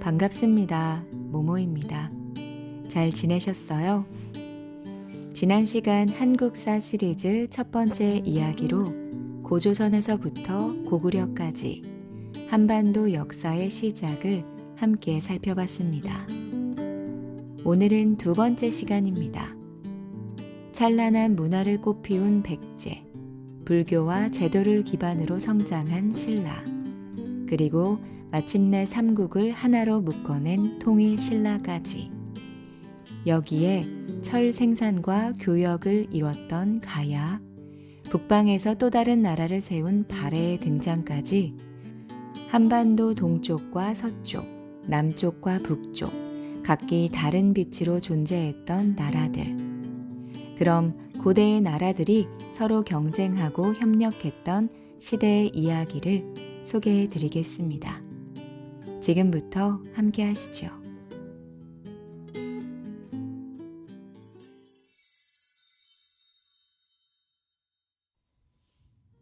반갑습니다. 모모입니다. 잘 지내셨어요? 지난 시간 한국사 시리즈 첫 번째 이야기로 고조선에서부터 고구려까지 한반도 역사의 시작을 함께 살펴봤습니다. 오늘은 두 번째 시간입니다. 찬란한 문화를 꽃피운 백제, 불교와 제도를 기반으로 성장한 신라, 그리고 마침내 삼국을 하나로 묶어낸 통일 신라까지. 여기에 철 생산과 교역을 이뤘던 가야, 북방에서 또 다른 나라를 세운 발해의 등장까지 한반도 동쪽과 서쪽, 남쪽과 북쪽, 각기 다른 빛으로 존재했던 나라들. 그럼 고대의 나라들이 서로 경쟁하고 협력했던 시대의 이야기를 소개해 드리겠습니다. 지금부터 함께 하시죠.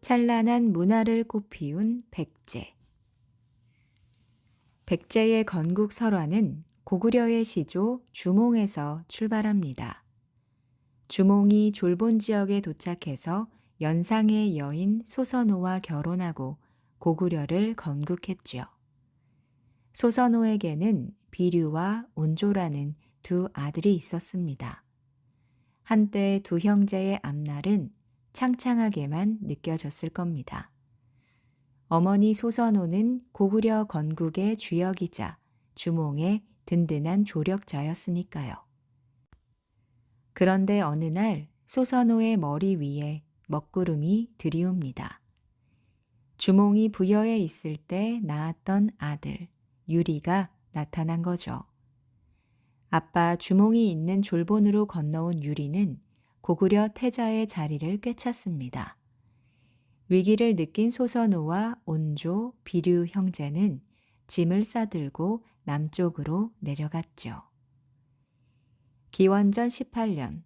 찬란한 문화를 꽃피운 백제. 백제의 건국 설화는 고구려의 시조 주몽에서 출발합니다. 주몽이 졸본 지역에 도착해서 연상의 여인 소선호와 결혼하고 고구려를 건국했지요. 소선호에게는 비류와 온조라는 두 아들이 있었습니다. 한때 두 형제의 앞날은 창창하게만 느껴졌을 겁니다. 어머니 소선호는 고구려 건국의 주역이자 주몽의 든든한 조력자였으니까요. 그런데 어느 날 소선호의 머리 위에 먹구름이 들이옵니다. 주몽이 부여에 있을 때 낳았던 아들 유리가 나타난 거죠. 아빠 주몽이 있는 졸본으로 건너온 유리는 고구려 태자의 자리를 꿰찼습니다. 위기를 느낀 소선호와 온조, 비류 형제는 짐을 싸들고 남쪽으로 내려갔죠. 기원전 18년,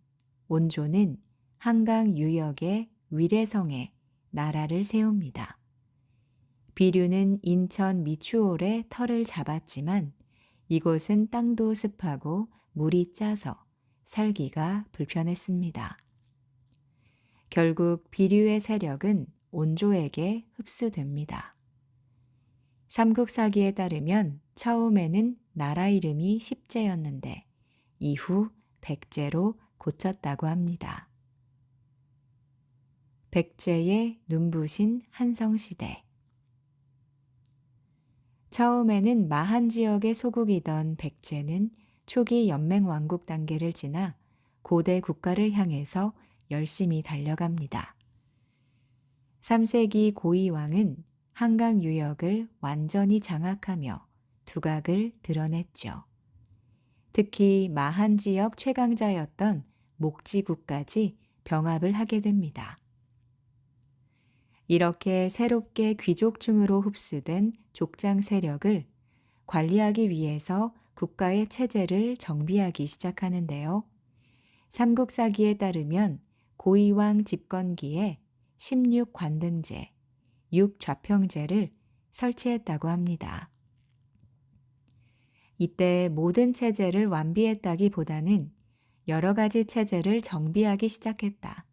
온조는 한강 유역의 위례성에 나라를 세웁니다. 비류는 인천 미추홀에 터를 잡았지만 이곳은 땅도 습하고 물이 짜서 살기가 불편했습니다. 결국 비류의 세력은 온조에게 흡수됩니다. 삼국사기에 따르면 처음에는 나라 이름이 십제였는데 이후 백제로 고쳤다고 합니다. 백제의 눈부신 한성시대. 처음에는 마한 지역의 소국이던 백제는 초기 연맹왕국 단계를 지나 고대 국가를 향해서 열심히 달려갑니다. 3세기 고이왕은 한강 유역을 완전히 장악하며 두각을 드러냈죠. 특히 마한 지역 최강자였던 목지국까지 병합을 하게 됩니다. 이렇게 새롭게 귀족층으로 흡수된 족장 세력을 관리하기 위해서 국가의 체제를 정비하기 시작하는데요. 삼국사기에 따르면 고이왕 집권기에 16관등제, 6좌평제를 설치했다고 합니다. 이때 모든 체제를 완비했다기보다는 여러 가지 체제를 정비하기 시작했다.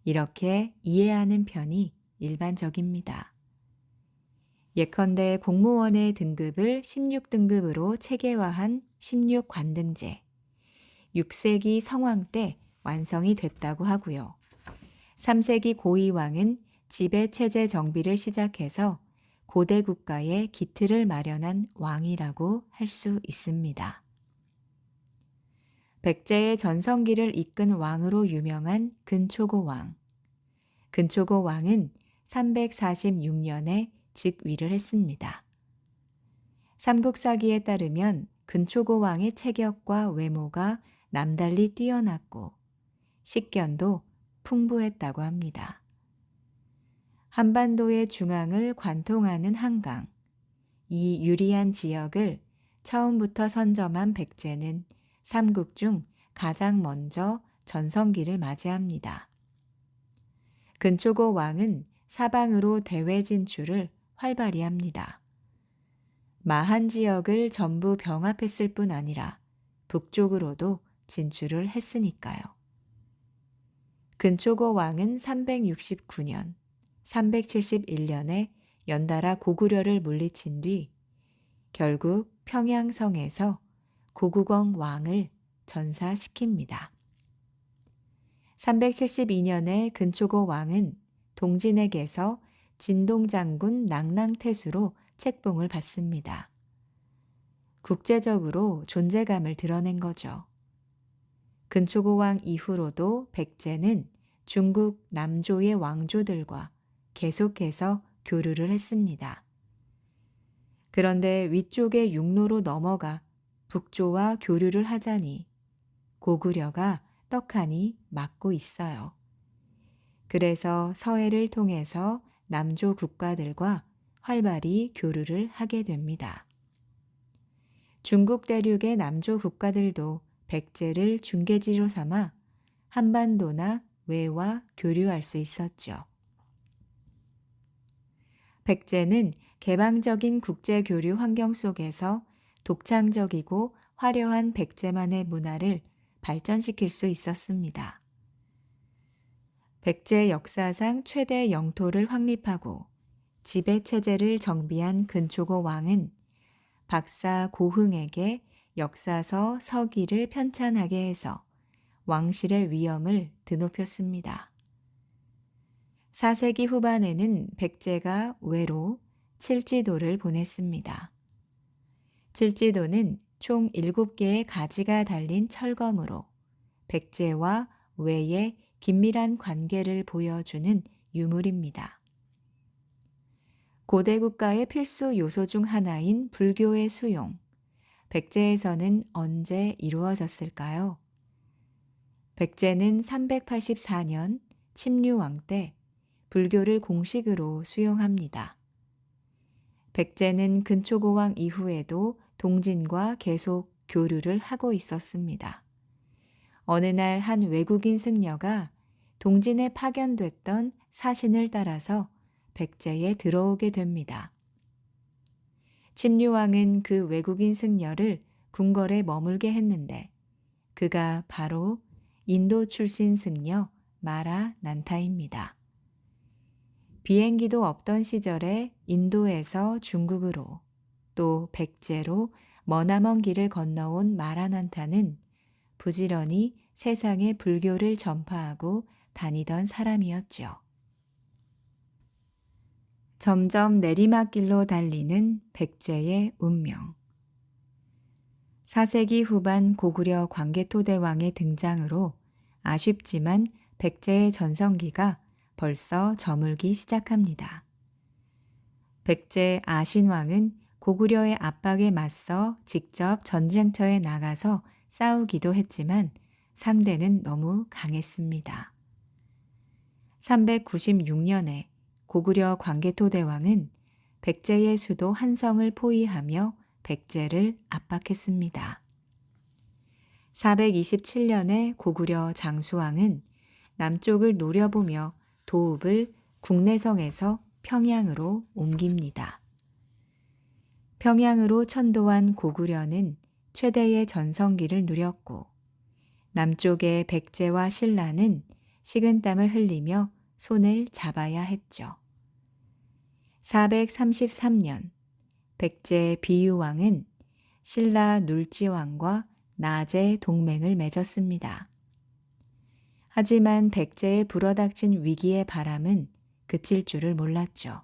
이렇게 이해하는 편이 일반적입니다. 예컨대 공무원의 등급을 16등급으로 체계화한 16관등제, 6세기 성왕 때 완성이 됐다고 하고요. 3세기 고이왕은 지배체제 정비를 시작해서 고대 국가의 기틀을 마련한 왕이라고 할 수 있습니다. 백제의 전성기를 이끈 왕으로 유명한 근초고왕. 근초고왕은 346년에 즉위를 했습니다. 삼국사기에 따르면 근초고왕의 체격과 외모가 남달리 뛰어났고 식견도 풍부했다고 합니다. 한반도의 중앙을 관통하는 한강, 이 유리한 지역을 처음부터 선점한 백제는 삼국 중 가장 먼저 전성기를 맞이합니다. 근초고 왕은 사방으로 대외 진출을 활발히 합니다. 마한 지역을 전부 병합했을 뿐 아니라 북쪽으로도 진출을 했으니까요. 근초고 왕은 369년, 371년에 연달아 고구려를 물리친 뒤 결국 평양성에서 고국ong 왕을 전사시킵니다. 372년에 근초고 왕은 동진에게서 진동장군 낭랑태수로 책봉을 받습니다. 국제적으로 존재감을 드러낸 거죠. 근초고 왕 이후로도 백제는 중국 남조의 왕조들과 계속해서 교류를 했습니다. 그런데 위쪽의 육로로 넘어가 북조와 교류를 하자니 고구려가 떡하니 막고 있어요. 그래서 서해를 통해서 남조 국가들과 활발히 교류를 하게 됩니다. 중국 대륙의 남조 국가들도 백제를 중개지로 삼아 한반도나 외와 교류할 수 있었죠. 백제는 개방적인 국제 교류 환경 속에서 독창적이고 화려한 백제만의 문화를 발전시킬 수 있었습니다. 백제 역사상 최대 영토를 확립하고 지배체제를 정비한 근초고 왕은 박사 고흥에게 역사서 서기를 편찬하게 해서 왕실의 위엄을 드높였습니다. 4세기 후반에는 백제가 외로 칠지도를 보냈습니다. 칠지도는 총 7개의 가지가 달린 철검으로 백제와 외의 긴밀한 관계를 보여주는 유물입니다. 고대 국가의 필수 요소 중 하나인 불교의 수용, 백제에서는 언제 이루어졌을까요? 백제는 384년 침류왕 때 불교를 공식으로 수용합니다. 백제는 근초고왕 이후에도 동진과 계속 교류를 하고 있었습니다. 어느 날 한 외국인 승려가 동진에 파견됐던 사신을 따라서 백제에 들어오게 됩니다. 침류왕은 그 외국인 승려를 궁궐에 머물게 했는데 그가 바로 인도 출신 승려 마라 난타입니다. 비행기도 없던 시절에 인도에서 중국으로 또 백제로 머나먼 길을 건너온 마라 난타는 부지런히 세상에 불교를 전파하고 다니던 사람이었죠. 점점 내리막길로 달리는 백제의 운명. 4세기 후반 고구려 광개토대왕의 등장으로 아쉽지만 백제의 전성기가 벌써 저물기 시작합니다. 백제 아신왕은 고구려의 압박에 맞서 직접 전쟁터에 나가서 싸우기도 했지만 상대는 너무 강했습니다. 396년에 고구려 광개토대왕은 백제의 수도 한성을 포위하며 백제를 압박했습니다. 427년에 고구려 장수왕은 남쪽을 노려보며 도읍을 국내성에서 평양으로 옮깁니다. 평양으로 천도한 고구려는 최대의 전성기를 누렸고 남쪽의 백제와 신라는 식은땀을 흘리며 손을 잡아야 했죠. 433년 백제 비유왕은 신라 눌지왕과 나제 동맹을 맺었습니다. 하지만 백제에 불어닥친 위기의 바람은 그칠 줄을 몰랐죠.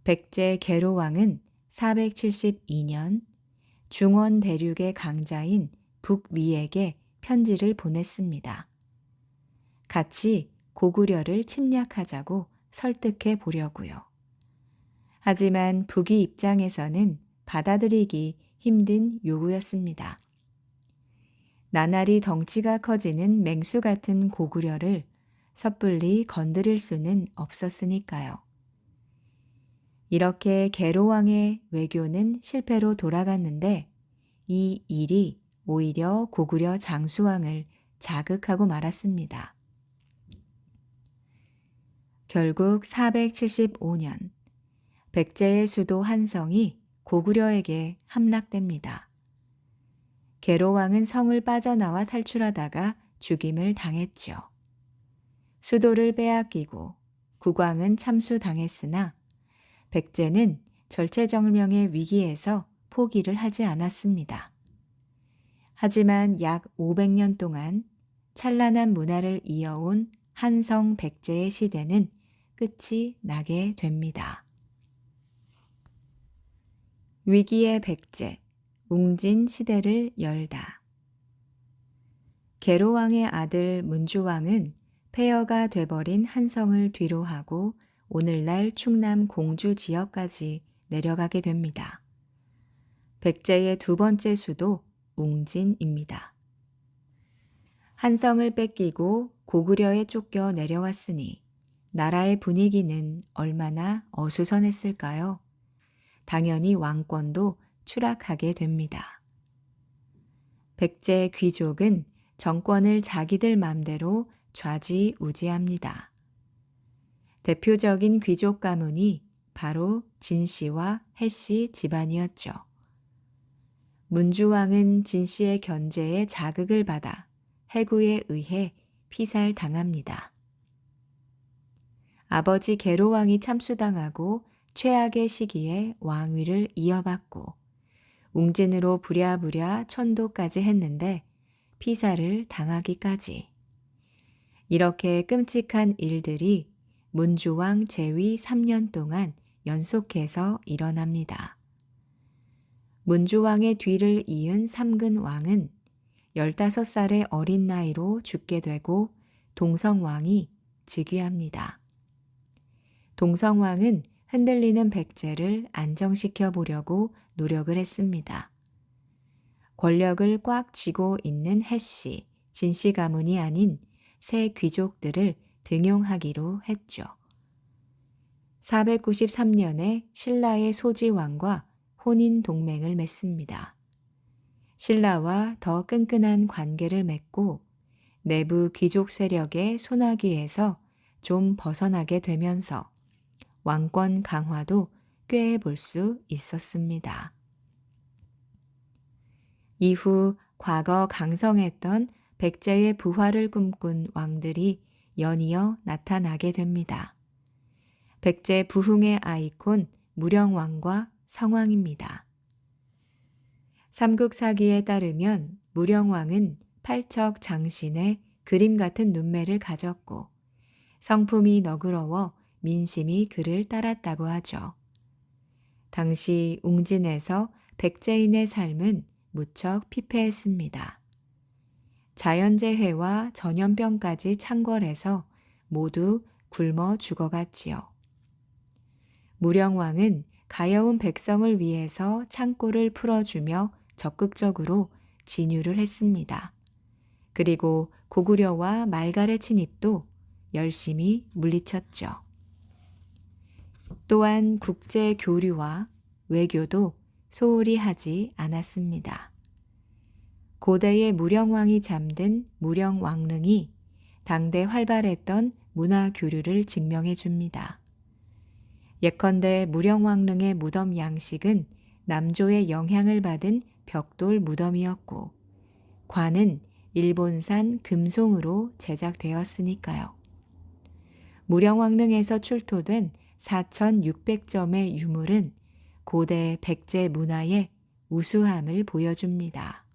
백제 계로왕은 472년 중원 대륙의 강자인 북위에게 편지를 보냈습니다. 같이 고구려를 침략하자고 설득해 보려고요. 하지만 북위 입장에서는 받아들이기 힘든 요구였습니다. 나날이 덩치가 커지는 맹수 같은 고구려를 섣불리 건드릴 수는 없었으니까요. 이렇게 계로왕의 외교는 실패로 돌아갔는데 이 일이 오히려 고구려 장수왕을 자극하고 말았습니다. 결국 475년 백제의 수도 한성이 고구려에게 함락됩니다. 계로왕은 성을 빠져나와 탈출하다가 죽임을 당했죠. 수도를 빼앗기고 국왕은 참수당했으나 백제는 절체절명의 위기에서 포기를 하지 않았습니다. 하지만 약 500년 동안 찬란한 문화를 이어온 한성 백제의 시대는 끝이 나게 됩니다. 위기의 백제, 웅진 시대를 열다. 계로왕의 아들 문주왕은 폐허가 돼버린 한성을 뒤로하고 오늘날 충남 공주 지역까지 내려가게 됩니다. 백제의 두 번째 수도 웅진입니다. 한성을 뺏기고 고구려에 쫓겨 내려왔으니 나라의 분위기는 얼마나 어수선했을까요? 당연히 왕권도 추락하게 됩니다. 백제 귀족은 정권을 자기들 맘대로 좌지우지합니다. 대표적인 귀족 가문이 바로 진씨와 해씨 집안이었죠. 문주왕은 진씨의 견제에 자극을 받아 해구에 의해 피살당합니다. 아버지 계로왕이 참수당하고 최악의 시기에 왕위를 이어받고 웅진으로 부랴부랴 천도까지 했는데 피살을 당하기까지. 이렇게 끔찍한 일들이 문주왕 재위 3년 동안 연속해서 일어납니다. 문주왕의 뒤를 이은 삼근왕은 15살의 어린 나이로 죽게 되고 동성왕이 즉위합니다. 동성왕은 흔들리는 백제를 안정시켜 보려고 노력을 했습니다. 권력을 꽉 쥐고 있는 해씨, 진씨 가문이 아닌 새 귀족들을 등용하기로 했죠. 493년에 신라의 소지왕과 혼인 동맹을 맺습니다. 신라와 더 끈끈한 관계를 맺고 내부 귀족 세력의 소나기에서 좀 벗어나게 되면서 왕권 강화도 꽤 볼 수 있었습니다. 이후 과거 강성했던 백제의 부활을 꿈꾼 왕들이 연이어 나타나게 됩니다. 백제 부흥의 아이콘 무령왕과 성왕입니다. 삼국사기에 따르면 무령왕은 팔척 장신의 그림 같은 눈매를 가졌고 성품이 너그러워 민심이 그를 따랐다고 하죠. 당시 웅진에서 백제인의 삶은 무척 피폐했습니다. 자연재해와 전염병까지 창궐해서 모두 굶어 죽어갔지요. 무령왕은 가여운 백성을 위해서 창고를 풀어주며 적극적으로 진유를 했습니다. 그리고 고구려와 말갈의 침입도 열심히 물리쳤죠. 또한 국제 교류와 외교도 소홀히 하지 않았습니다. 고대의 무령왕이 잠든 무령왕릉이 당대 활발했던 문화 교류를 증명해 줍니다. 예컨대 무령왕릉의 무덤 양식은 남조의 영향을 받은 벽돌 무덤이었고 관은 일본산 금송으로 제작되었으니까요. 무령왕릉에서 출토된 4,600점의 유물은 고대 백제 문화의 우수함을 보여줍니다.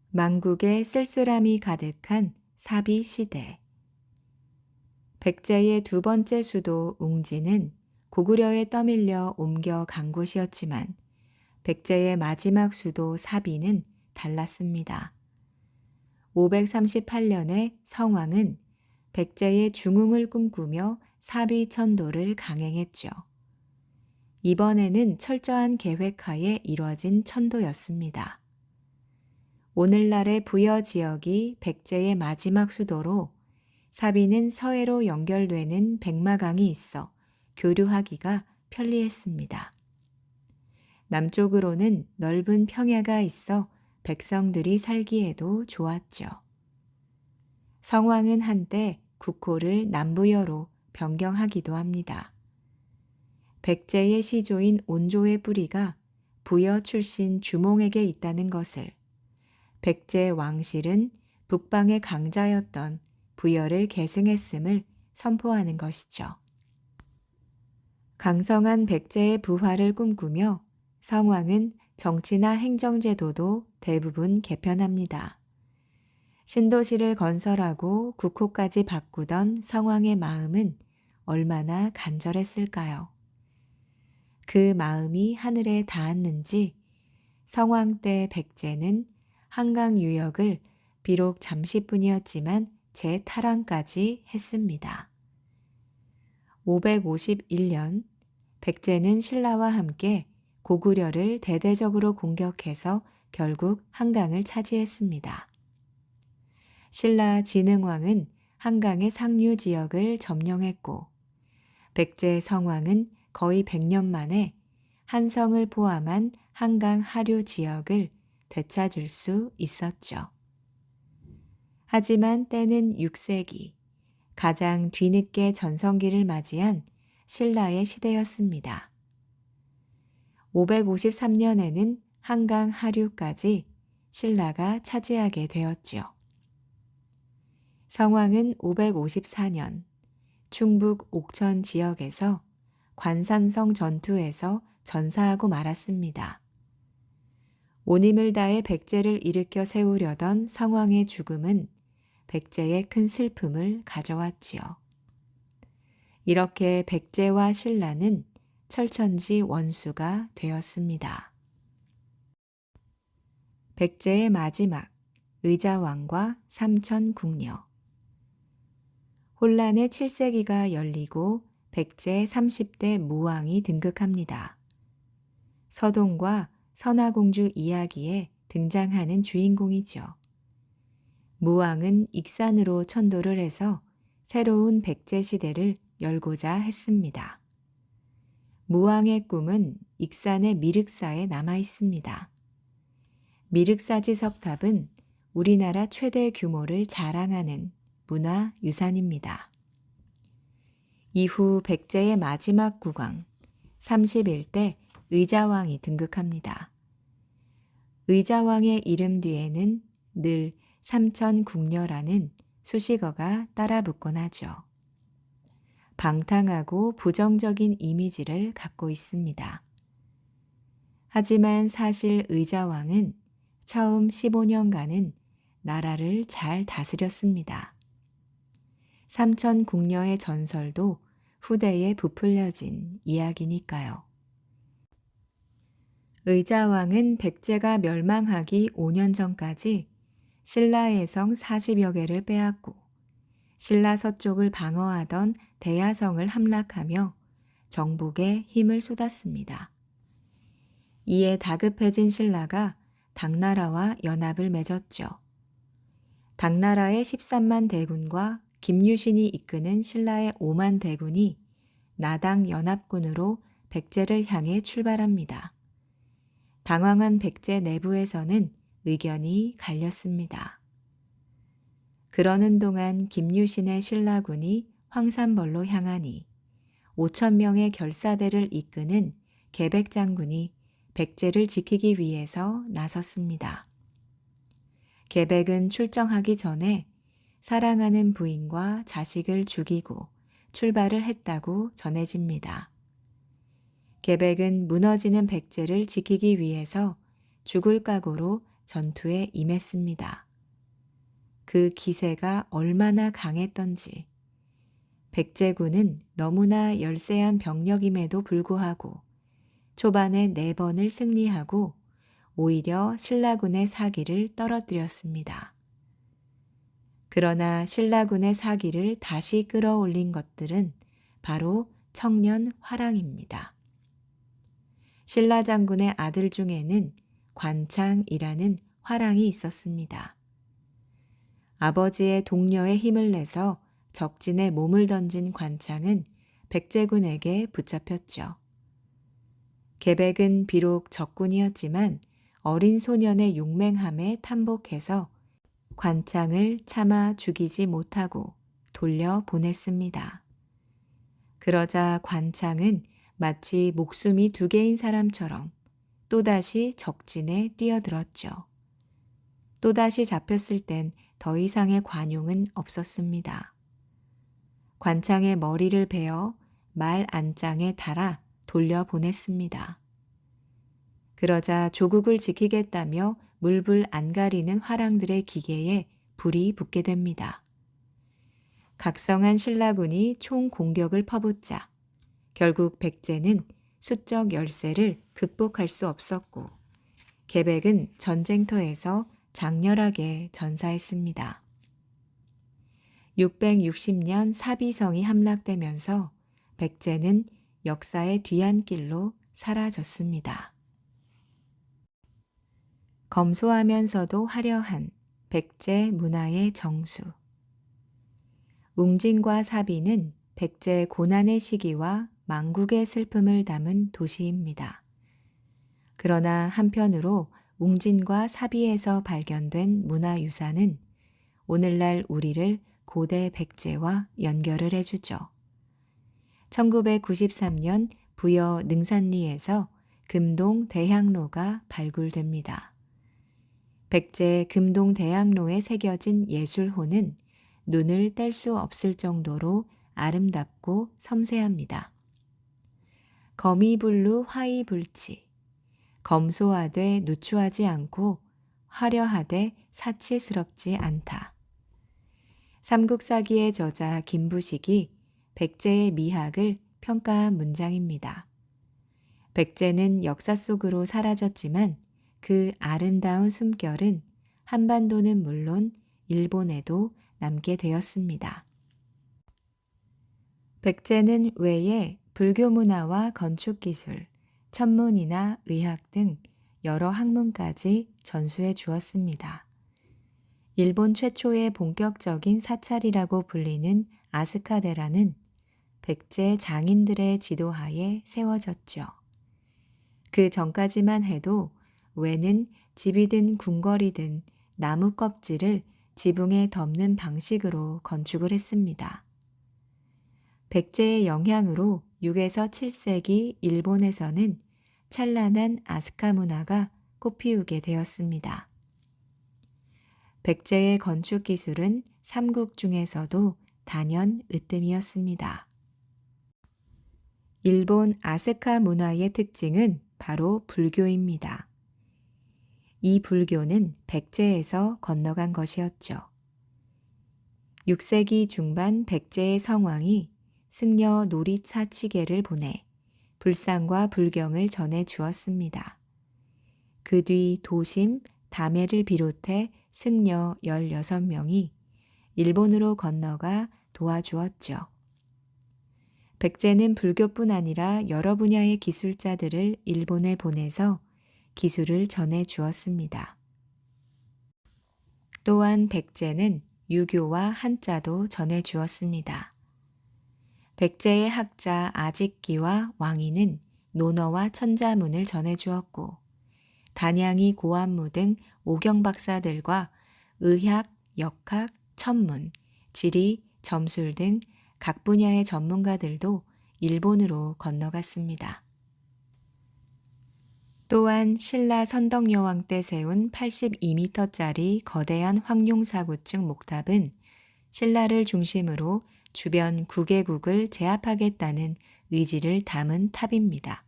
만국의 쓸쓸함이 가득한 사비 시대. 백제의 두 번째 수도 웅진은 고구려에 떠밀려 옮겨간 곳이었지만 백제의 마지막 수도 사비는 달랐습니다. 538년에 성왕은 백제의 중흥을 꿈꾸며 사비 천도를 강행했죠. 이번에는 철저한 계획하에 이뤄진 천도였습니다. 오늘날의 부여 지역이 백제의 마지막 수도로 사비는 서해로 연결되는 백마강이 있어 교류하기가 편리했습니다. 남쪽으로는 넓은 평야가 있어 백성들이 살기에도 좋았죠. 성왕은 한때 국호를 남부여로 변경하기도 합니다. 백제의 시조인 온조의 뿌리가 부여 출신 주몽에게 있다는 것을, 백제 왕실은 북방의 강자였던 부여를 계승했음을 선포하는 것이죠. 강성한 백제의 부활을 꿈꾸며 성왕은 정치나 행정제도도 대부분 개편합니다. 신도시를 건설하고 국호까지 바꾸던 성왕의 마음은 얼마나 간절했을까요? 그 마음이 하늘에 닿았는지 성왕 때 백제는 한강 유역을 비록 잠시뿐이었지만 재탈환까지 했습니다. 551년 백제는 신라와 함께 고구려를 대대적으로 공격해서 결국 한강을 차지했습니다. 신라 진흥왕은 한강의 상류 지역을 점령했고 백제 성왕은 거의 100년 만에 한성을 포함한 한강 하류 지역을 되찾을 수 있었죠. 하지만 때는 6세기, 가장 뒤늦게 전성기를 맞이한 신라의 시대였습니다. 553년에는 한강 하류까지 신라가 차지하게 되었죠. 성왕은 554년 충북 옥천 지역에서 관산성 전투에서 전사하고 말았습니다. 온 힘을 다해 백제를 일으켜 세우려던 성왕의 죽음은 백제의 큰 슬픔을 가져왔지요. 이렇게 백제와 신라는 철천지 원수가 되었습니다. 백제의 마지막, 의자왕과 삼천궁녀. 혼란의 7세기가 열리고 백제 30대 무왕이 등극합니다. 서동과 선화공주 이야기에 등장하는 주인공이죠. 무왕은 익산으로 천도를 해서 새로운 백제 시대를 열고자 했습니다. 무왕의 꿈은 익산의 미륵사에 남아 있습니다. 미륵사지 석탑은 우리나라 최대 규모를 자랑하는 문화유산입니다. 이후 백제의 마지막 국왕 31대 의자왕이 등극합니다. 의자왕의 이름 뒤에는 늘 삼천궁녀라는 수식어가 따라붙곤 하죠. 방탕하고 부정적인 이미지를 갖고 있습니다. 하지만 사실 의자왕은 처음 15년간은 나라를 잘 다스렸습니다. 삼천궁녀의 전설도 후대에 부풀려진 이야기니까요. 의자왕은 백제가 멸망하기 5년 전까지 신라의 성 40여 개를 빼앗고 신라 서쪽을 방어하던 대야성을 함락하며 정복에 힘을 쏟았습니다. 이에 다급해진 신라가 당나라와 연합을 맺었죠. 당나라의 13만 대군과 김유신이 이끄는 신라의 5만 대군이 나당 연합군으로 백제를 향해 출발합니다. 당황한 백제 내부에서는 의견이 갈렸습니다. 그러는 동안 김유신의 신라군이 황산벌로 향하니 5천 명의 결사대를 이끄는 계백장군이 백제를 지키기 위해서 나섰습니다. 계백은 출정하기 전에 사랑하는 부인과 자식을 죽이고 출발을 했다고 전해집니다. 계백은 무너지는 백제를 지키기 위해서 죽을 각오로 전투에 임했습니다. 그 기세가 얼마나 강했던지 백제군은 너무나 열세한 병력임에도 불구하고 초반에 4번을 승리하고 오히려 신라군의 사기를 떨어뜨렸습니다. 그러나 신라군의 사기를 다시 끌어올린 것들은 바로 청년 화랑입니다. 신라 장군의 아들 중에는 관창이라는 화랑이 있었습니다. 아버지의 동료의 힘을 내서 적진에 몸을 던진 관창은 백제군에게 붙잡혔죠. 계백은 비록 적군이었지만 어린 소년의 용맹함에 탐복해서 관창을 차마 죽이지 못하고 돌려보냈습니다. 그러자 관창은 마치 목숨이 두 개인 사람처럼 또다시 적진에 뛰어들었죠. 또다시 잡혔을 땐 더 이상의 관용은 없었습니다. 관창에 머리를 베어 말 안장에 달아 돌려보냈습니다. 그러자 조국을 지키겠다며 물불 안 가리는 화랑들의 기계에 불이 붙게 됩니다. 각성한 신라군이 총 공격을 퍼붓자 결국 백제는 수적 열세를 극복할 수 없었고 계백은 전쟁터에서 장렬하게 전사했습니다. 660년 사비성이 함락되면서 백제는 역사의 뒤안길로 사라졌습니다. 검소하면서도 화려한 백제 문화의 정수. 웅진과 사비는 백제 고난의 시기와 망국의 슬픔을 담은 도시입니다. 그러나 한편으로 웅진과 사비에서 발견된 문화유산은 오늘날 우리를 고대 백제와 연결을 해주죠. 1993년 부여 능산리에서 금동 대향로가 발굴됩니다. 백제 금동 대향로에 새겨진 예술호는 눈을 뗄 수 없을 정도로 아름답고 섬세합니다. 거미불루 화이불치, 검소하되 누추하지 않고 화려하되 사치스럽지 않다. 삼국사기의 저자 김부식이 백제의 미학을 평가한 문장입니다. 백제는 역사 속으로 사라졌지만 그 아름다운 숨결은 한반도는 물론 일본에도 남게 되었습니다. 백제는 외에 불교 문화와 건축 기술, 천문이나 의학 등 여러 학문까지 전수해 주었습니다. 일본 최초의 본격적인 사찰이라고 불리는 아스카데라는 백제 장인들의 지도하에 세워졌죠. 그 전까지만 해도 외는 집이든 궁궐이든 나무 껍질을 지붕에 덮는 방식으로 건축을 했습니다. 백제의 영향으로 6에서 7세기 일본에서는 찬란한 아스카 문화가 꽃피우게 되었습니다. 백제의 건축 기술은 삼국 중에서도 단연 으뜸이었습니다. 일본 아스카 문화의 특징은 바로 불교입니다. 이 불교는 백제에서 건너간 것이었죠. 6세기 중반 백제의 성왕이 승려 노리사치계를 보내 불상과 불경을 전해 주었습니다. 그 뒤 도심, 다메를 비롯해 승려 16명이 일본으로 건너가 도와주었죠. 백제는 불교뿐 아니라 여러 분야의 기술자들을 일본에 보내서 기술을 전해 주었습니다. 또한 백제는 유교와 한자도 전해 주었습니다. 백제의 학자 아직기와 왕이는 논어와 천자문을 전해 주었고 단양이 고안무 등 오경박사들과 의학, 역학, 천문, 지리, 점술 등 각 분야의 전문가들도 일본으로 건너갔습니다. 또한 신라 선덕여왕 때 세운 82m짜리 거대한 황룡사구층 목탑은 신라를 중심으로 주변 9개국을 제압하겠다는 의지를 담은 탑입니다.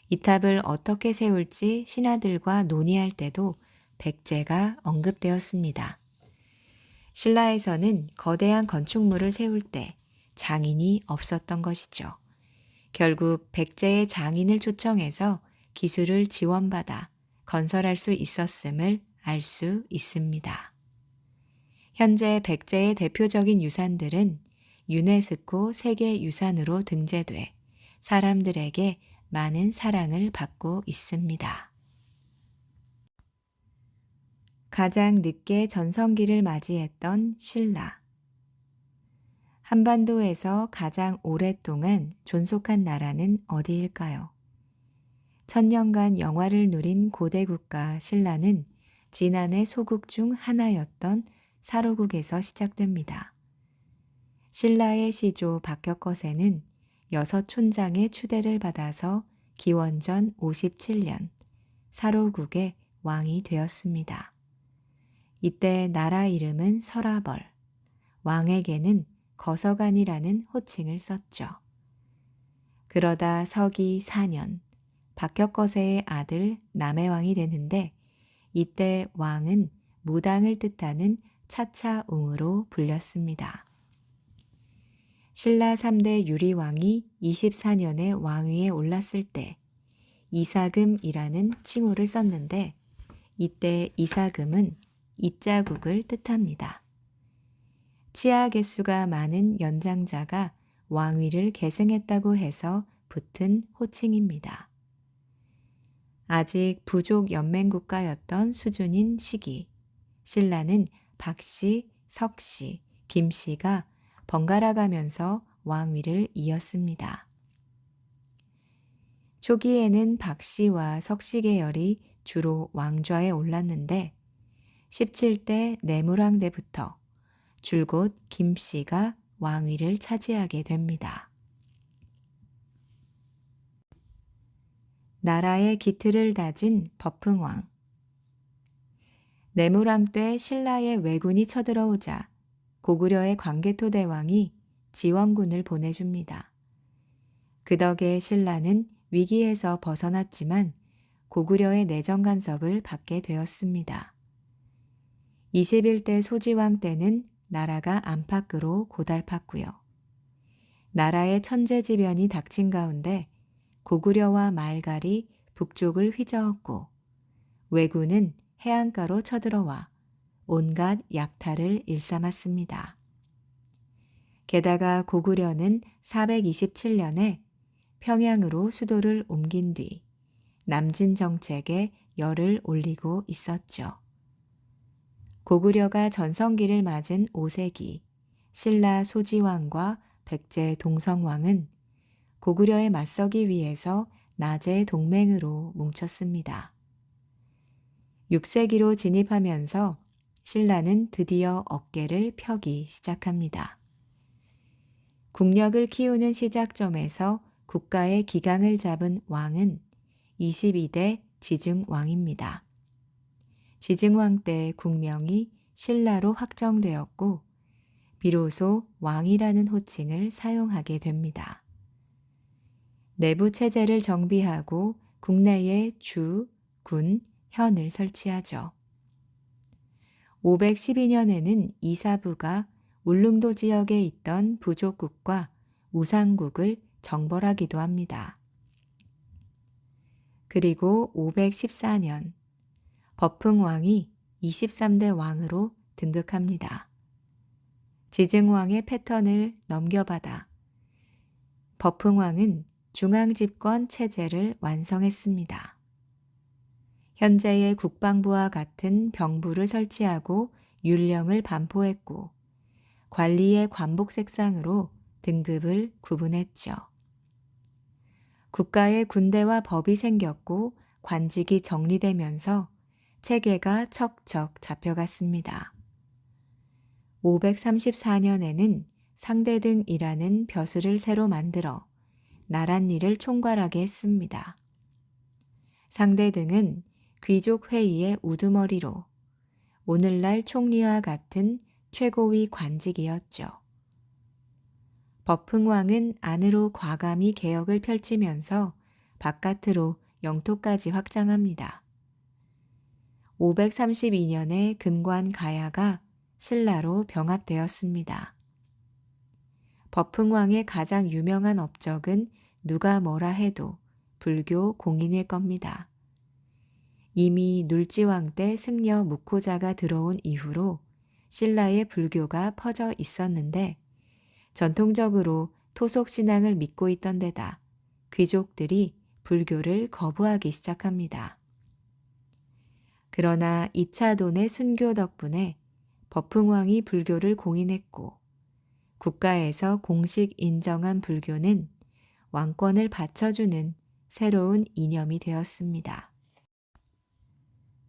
이 탑을 어떻게 세울지 신하들과 논의할 때도 백제가 언급되었습니다. 신라에서는 거대한 건축물을 세울 때 장인이 없었던 것이죠. 결국 백제의 장인을 초청해서 기술을 지원받아 건설할 수 있었음을 알 수 있습니다. 현재 백제의 대표적인 유산들은 유네스코 세계유산으로 등재돼 사람들에게 많은 사랑을 받고 있습니다. 가장 늦게 전성기를 맞이했던 신라. 한반도에서 가장 오랫동안 존속한 나라는 어디일까요? 천년간 영화를 누린 고대 국가 신라는 진안의 소국 중 하나였던 사로국에서 시작됩니다. 신라의 시조 박혁거세는 여섯 촌장의 추대를 받아서 기원전 57년 사로국의 왕이 되었습니다. 이때 나라 이름은 서라벌, 왕에게는 거서간이라는 호칭을 썼죠. 그러다 서기 4년 박혁거세의 아들 남해왕이 되는데 이때 왕은 무당을 뜻하는 차차웅으로 불렸습니다. 신라 3대 유리왕이 24년에 왕위에 올랐을 때 이사금이라는 칭호를 썼는데 이때 이사금은 이자국을 뜻합니다. 치아 개수가 많은 연장자가 왕위를 계승했다고 해서 붙은 호칭입니다. 아직 부족 연맹국가였던 수준인 시기, 신라는 박씨, 석씨, 김씨가 번갈아 가면서 왕위를 이었습니다. 초기에는 박씨와 석씨 계열이 주로 왕좌에 올랐는데 17대 내무랑대부터 줄곧 김씨가 왕위를 차지하게 됩니다. 나라의 기틀을 다진 버풍왕. 내무랑 때 신라의 왜군이 쳐들어오자 고구려의 광개토 대왕이 지원군을 보내줍니다. 그 덕에 신라는 위기에서 벗어났지만 고구려의 내정 간섭을 받게 되었습니다. 21대 소지왕 때는 나라가 안팎으로 고달팠고요. 나라의 천재지변이 닥친 가운데 고구려와 말갈이 북쪽을 휘저었고 왜군은 해안가로 쳐들어와 온갖 약탈을 일삼았습니다. 게다가 고구려는 427년에 평양으로 수도를 옮긴 뒤 남진 정책에 열을 올리고 있었죠. 고구려가 전성기를 맞은 5세기 신라 소지왕과 백제 동성왕은 고구려에 맞서기 위해서 나제 동맹으로 뭉쳤습니다. 6세기로 진입하면서 신라는 드디어 어깨를 펴기 시작합니다. 국력을 키우는 시작점에서 국가의 기강을 잡은 왕은 22대 지증왕입니다. 지증왕 때 국명이 신라로 확정되었고 비로소 왕이라는 호칭을 사용하게 됩니다. 내부 체제를 정비하고 국내에 주, 군, 현을 설치하죠. 512년에는 이사부가 울릉도 지역에 있던 부족국과 우상국을 정벌하기도 합니다. 그리고 514년 버풍왕이 23대 왕으로 등극합니다. 지증왕의 패턴을 넘겨받아 버풍왕은 중앙집권 체제를 완성했습니다. 현재의 국방부와 같은 병부를 설치하고 율령을 반포했고 관리의 관복색상으로 등급을 구분했죠. 국가의 군대와 법이 생겼고 관직이 정리되면서 체계가 척척 잡혀갔습니다. 534년에는 상대등이라는 벼슬을 새로 만들어 나랏일을 총괄하게 했습니다. 상대등은 귀족 회의의 우두머리로 오늘날 총리와 같은 최고위 관직이었죠. 버풍왕은 안으로 과감히 개혁을 펼치면서 바깥으로 영토까지 확장합니다. 532년에 금관 가야가 신라로 병합되었습니다. 버풍왕의 가장 유명한 업적은 누가 뭐라 해도 불교 공인일 겁니다. 이미 눌지왕 때 승려 무코자가 들어온 이후로 신라의 불교가 퍼져 있었는데 전통적으로 토속 신앙을 믿고 있던 데다 귀족들이 불교를 거부하기 시작합니다. 그러나 2차 돈의 순교 덕분에 버풍왕이 불교를 공인했고 국가에서 공식 인정한 불교는 왕권을 받쳐주는 새로운 이념이 되었습니다.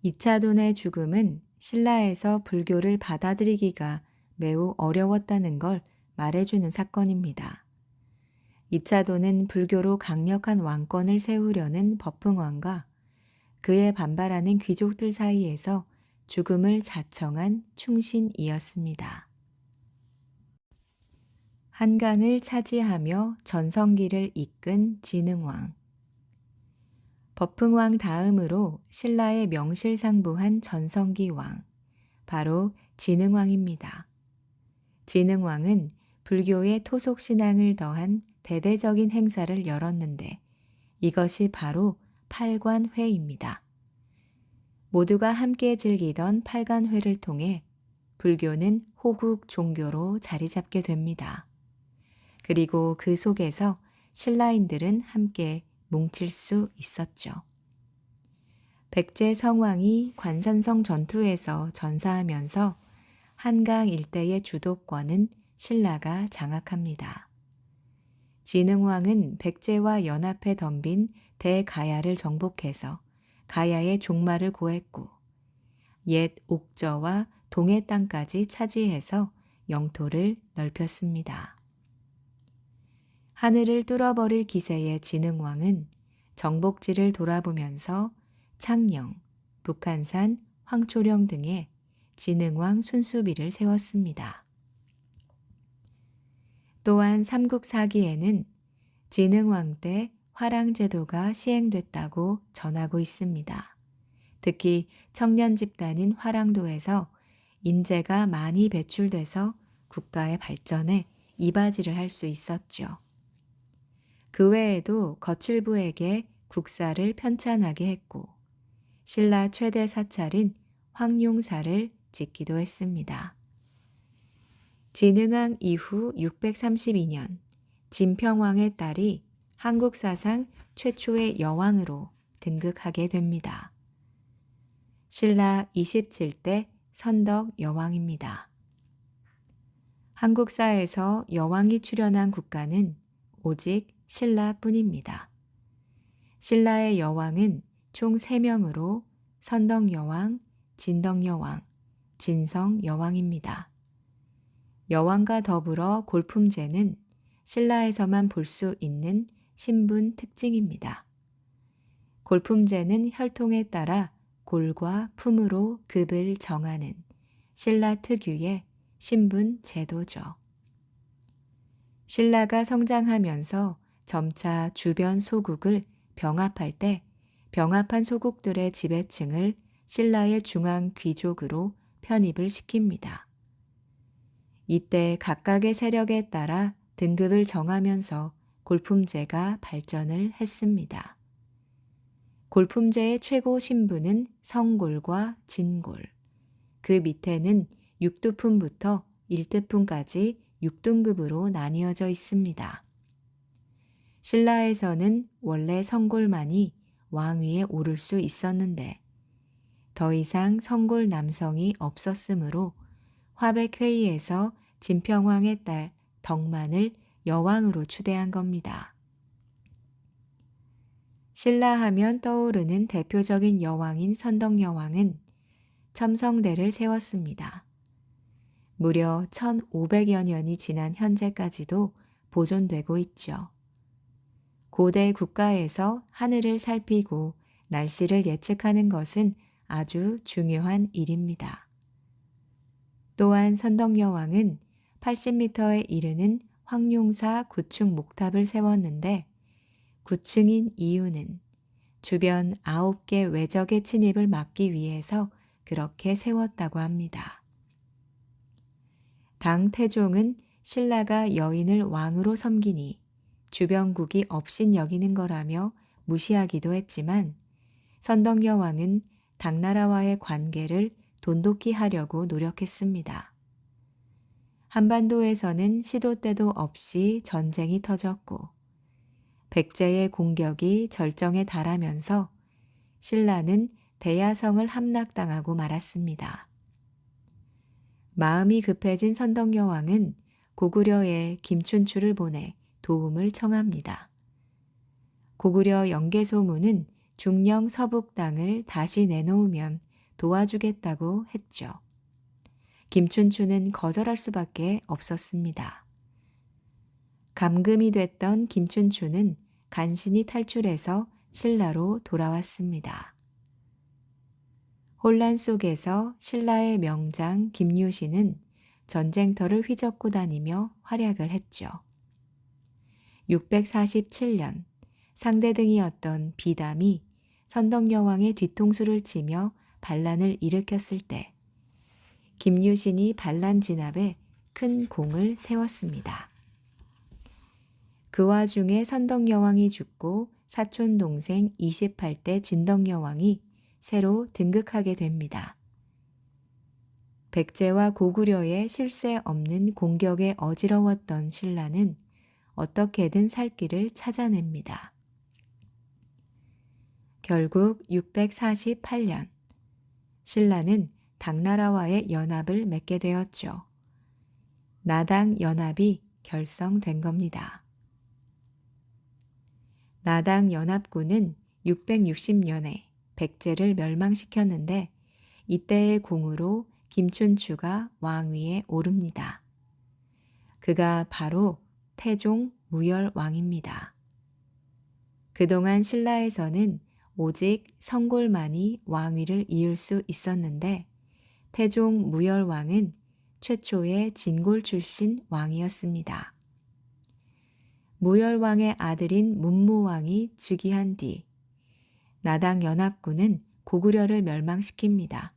2차 돈의 죽음은 신라에서 불교를 받아들이기가 매우 어려웠다는 걸 말해주는 사건입니다. 이차도는 불교로 강력한 왕권을 세우려는 버풍왕과 그에 반발하는 귀족들 사이에서 죽음을 자청한 충신이었습니다. 한강을 차지하며 전성기를 이끈 진흥왕. 버풍왕 다음으로 신라의 명실상부한 전성기 왕, 바로 진흥왕입니다. 진흥왕은 불교의 토속신앙을 더한 대대적인 행사를 열었는데 이것이 바로 팔관회입니다. 모두가 함께 즐기던 팔관회를 통해 불교는 호국 종교로 자리 잡게 됩니다. 그리고 그 속에서 신라인들은 함께 뭉칠 수 있었죠. 백제 성왕이 관산성 전투에서 전사하면서 한강 일대의 주도권은 신라가 장악합니다. 진흥왕은 백제와 연합해 덤빈 대가야를 정복해서 가야의 종말을 고했고 옛 옥저와 동해 땅까지 차지해서 영토를 넓혔습니다. 하늘을 뚫어버릴 기세의 진흥왕은 정복지를 돌아보면서 창녕, 북한산, 황초령 등에 진흥왕 순수비를 세웠습니다. 또한 삼국사기에는 진흥왕 때 화랑제도가 시행됐다고 전하고 있습니다. 특히 청년 집단인 화랑도에서 인재가 많이 배출돼서 국가의 발전에 이바지를 할 수 있었죠. 그 외에도 거칠부에게 국사를 편찬하게 했고 신라 최대 사찰인 황룡사를 짓기도 했습니다. 진흥왕 이후 632년 진평왕의 딸이 한국 사상 최초의 여왕으로 등극하게 됩니다. 신라 27대 선덕 여왕입니다. 한국사에서 여왕이 출연한 국가는 오직 신라뿐입니다. 신라의 여왕은 총 3명으로 선덕여왕, 진덕여왕, 진성여왕입니다. 여왕과 더불어 골품제는 신라에서만 볼 수 있는 신분 특징입니다. 골품제는 혈통에 따라 골과 품으로 급을 정하는 신라 특유의 신분 제도죠. 신라가 성장하면서 점차 주변 소국을 병합할 때 병합한 소국들의 지배층을 신라의 중앙 귀족으로 편입을 시킵니다. 이때 각각의 세력에 따라 등급을 정하면서 골품제가 발전을 했습니다. 골품제의 최고 신분은 성골과 진골, 그 밑에는 6두품부터 1두품까지 6등급으로 나뉘어져 있습니다. 신라에서는 원래 성골만이 왕위에 오를 수 있었는데 더 이상 성골 남성이 없었으므로 화백회의에서 진평왕의 딸 덕만을 여왕으로 추대한 겁니다. 신라하면 떠오르는 대표적인 여왕인 선덕여왕은 첨성대를 세웠습니다. 무려 1500여 년이 지난 현재까지도 보존되고 있죠. 고대 국가에서 하늘을 살피고 날씨를 예측하는 것은 아주 중요한 일입니다. 또한 선덕여왕은 80m에 이르는 황룡사 9층 목탑을 세웠는데 9층인 이유는 주변 9개 외적의 침입을 막기 위해서 그렇게 세웠다고 합니다. 당 태종은 신라가 여인을 왕으로 섬기니 주변국이 업신 여기는 거라며 무시하기도 했지만 선덕여왕은 당나라와의 관계를 돈독히 하려고 노력했습니다. 한반도에서는 시도 때도 없이 전쟁이 터졌고 백제의 공격이 절정에 달하면서 신라는 대야성을 함락당하고 말았습니다. 마음이 급해진 선덕여왕은 고구려에 김춘추를 보내 도움을 청합니다. 고구려 영계소문은 중령 서북 땅을 다시 내놓으면 도와주겠다고 했죠. 김춘추는 거절할 수밖에 없었습니다. 감금이 됐던 김춘추는 간신히 탈출해서 신라로 돌아왔습니다. 혼란 속에서 신라의 명장 김유신은 전쟁터를 휘젓고 다니며 활약을 했죠. 647년 상대등이었던 비담이 선덕여왕의 뒤통수를 치며 반란을 일으켰을 때 김유신이 반란 진압에 큰 공을 세웠습니다. 그 와중에 선덕여왕이 죽고 사촌 동생 28대 진덕여왕이 새로 등극하게 됩니다. 백제와 고구려의 실세 없는 공격에 어지러웠던 신라는 어떻게든 살 길을 찾아냅니다. 결국 648년 신라는 당나라와의 연합을 맺게 되었죠. 나당 연합이 결성된 겁니다. 나당 연합군은 660년에 백제를 멸망시켰는데 이때의 공으로 김춘추가 왕위에 오릅니다. 그가 바로 태종 무열왕입니다. 그동안 신라에서는 오직 성골만이 왕위를 이을 수 있었는데 태종 무열왕은 최초의 진골 출신 왕이었습니다. 무열왕의 아들인 문무왕이 즉위한 뒤 나당 연합군은 고구려를 멸망시킵니다.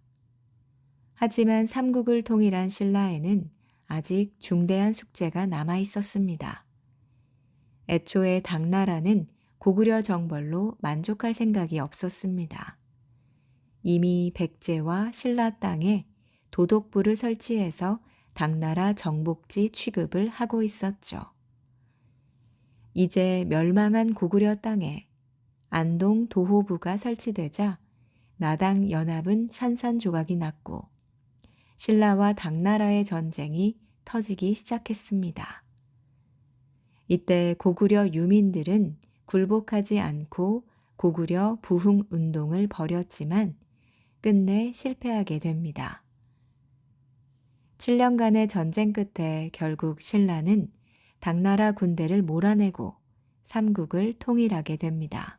하지만 삼국을 통일한 신라에는 아직 중대한 숙제가 남아 있었습니다. 애초에 당나라는 고구려 정벌로 만족할 생각이 없었습니다. 이미 백제와 신라 땅에 도독부를 설치해서 당나라 정복지 취급을 하고 있었죠. 이제 멸망한 고구려 땅에 안동 도호부가 설치되자 나당 연합은 산산조각이 났고 신라와 당나라의 전쟁이 터지기 시작했습니다. 이때 고구려 유민들은 굴복하지 않고 고구려 부흥 운동을 벌였지만 끝내 실패하게 됩니다. 7년간의 전쟁 끝에 결국 신라는 당나라 군대를 몰아내고 삼국을 통일하게 됩니다.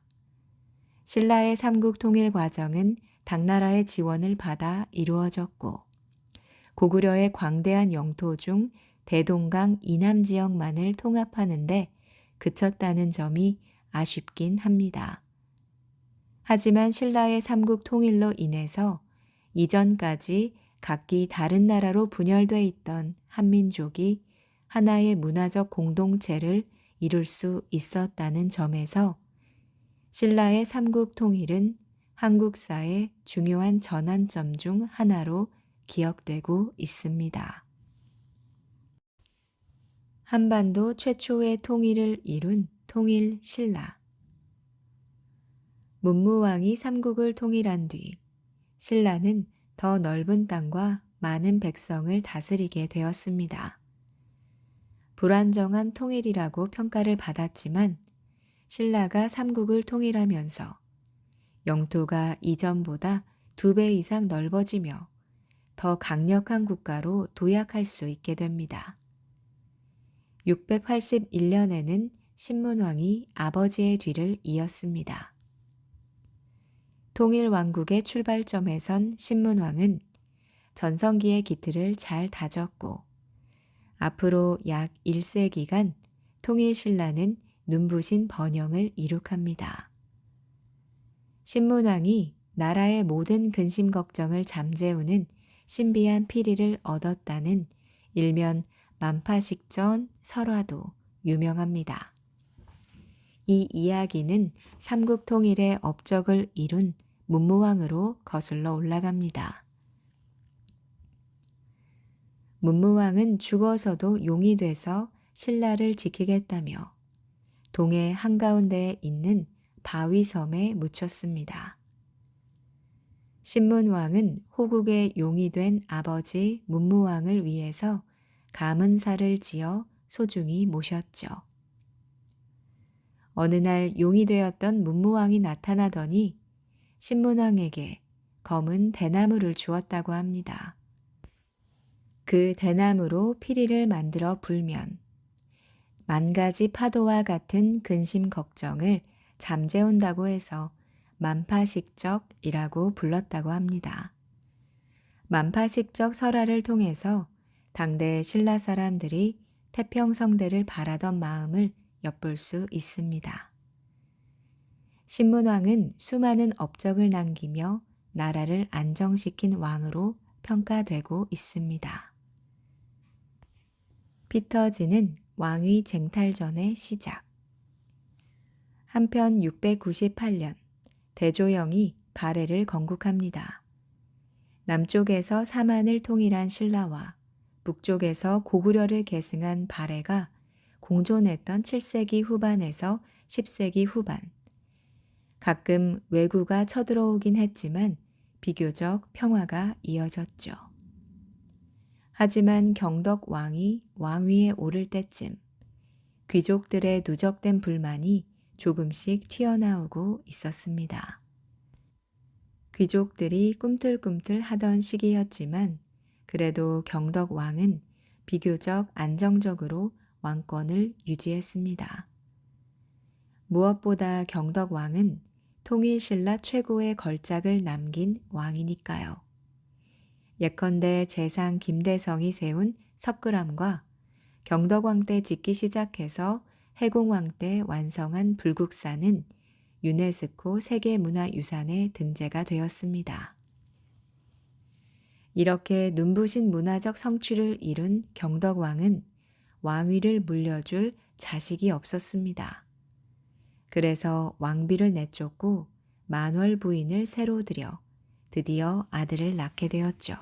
신라의 삼국 통일 과정은 당나라의 지원을 받아 이루어졌고 고구려의 광대한 영토 중 대동강 이남 지역만을 통합하는데 그쳤다는 점이 아쉽긴 합니다. 하지만 신라의 삼국 통일로 인해서 이전까지 각기 다른 나라로 분열돼 있던 한민족이 하나의 문화적 공동체를 이룰 수 있었다는 점에서 신라의 삼국 통일은 한국사의 중요한 전환점 중 하나로 기억되고 있습니다. 한반도 최초의 통일을 이룬 통일 신라. 문무왕이 삼국을 통일한 뒤 신라는 더 넓은 땅과 많은 백성을 다스리게 되었습니다. 불안정한 통일이라고 평가를 받았지만 신라가 삼국을 통일하면서 영토가 이전보다 2배 이상 넓어지며 더 강력한 국가로 도약할 수 있게 됩니다. 681년에는 신문왕이 아버지의 뒤를 이었습니다. 통일왕국의 출발점에 선 신문왕은 전성기의 기틀을 잘 다졌고 앞으로 약 1세기간 통일신라는 눈부신 번영을 이룩합니다. 신문왕이 나라의 모든 근심 걱정을 잠재우는 신비한 피리를 얻었다는 일면 만파식전 설화도 유명합니다. 이 이야기는 삼국 통일의 업적을 이룬 문무왕으로 거슬러 올라갑니다. 문무왕은 죽어서도 용이 돼서 신라를 지키겠다며 동해 한가운데에 있는 바위섬에 묻혔습니다. 신문왕은 호국의 용이 된 아버지 문무왕을 위해서 가문사를 지어 소중히 모셨죠. 어느 날 용이 되었던 문무왕이 나타나더니 신문왕에게 검은 대나무를 주었다고 합니다. 그 대나무로 피리를 만들어 불면 만 가지 파도와 같은 근심 걱정을 잠재운다고 해서 만파식적이라고 불렀다고 합니다. 만파식적 설화를 통해서 당대 신라 사람들이 태평성대를 바라던 마음을 엿볼 수 있습니다. 신문왕은 수많은 업적을 남기며 나라를 안정시킨 왕으로 평가되고 있습니다. 피터지는 왕위 쟁탈전의 시작. 한편 698년 대조영이 발해를 건국합니다. 남쪽에서 사만을 통일한 신라와 북쪽에서 고구려를 계승한 발해가 공존했던 7세기 후반에서 10세기 후반. 가끔 왜구가 쳐들어오긴 했지만 비교적 평화가 이어졌죠. 하지만 경덕 왕이 왕위에 오를 때쯤 귀족들의 누적된 불만이 조금씩 튀어나오고 있었습니다. 귀족들이 꿈틀꿈틀 하던 시기였지만 그래도 경덕 왕은 비교적 안정적으로 왕권을 유지했습니다. 무엇보다 경덕 왕은 통일신라 최고의 걸작을 남긴 왕이니까요. 예컨대 재상 김대성이 세운 석굴암과 경덕왕 때 짓기 시작해서 해공왕 때 완성한 불국사는 유네스코 세계문화유산에 등재가 되었습니다. 이렇게 눈부신 문화적 성취를 이룬 경덕왕은 왕위를 물려줄 자식이 없었습니다. 그래서 왕비를 내쫓고 만월 부인을 새로 들여 드디어 아들을 낳게 되었죠.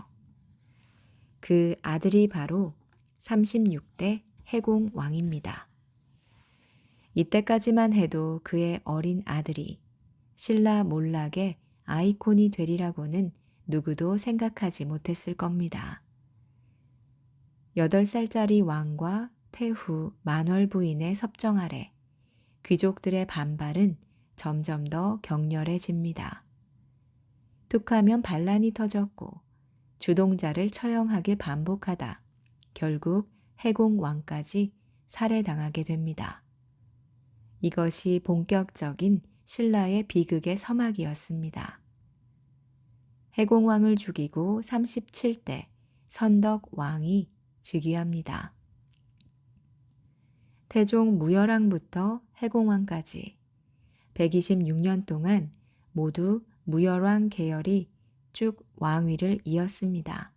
그 아들이 바로 36대 해공왕입니다. 이때까지만 해도 그의 어린 아들이 신라 몰락의 아이콘이 되리라고는 누구도 생각하지 못했을 겁니다. 8살짜리 왕과 태후 만월 부인의 섭정 아래 귀족들의 반발은 점점 더 격렬해집니다. 툭하면 반란이 터졌고 주동자를 처형하길 반복하다 결국 해공왕까지 살해당하게 됩니다. 이것이 본격적인 신라의 비극의 서막이었습니다. 해공왕을 죽이고 37대 선덕왕이 즉위합니다. 태종 무열왕부터 해공왕까지 126년 동안 모두 무열왕 계열이 쭉 왕위를 이었습니다.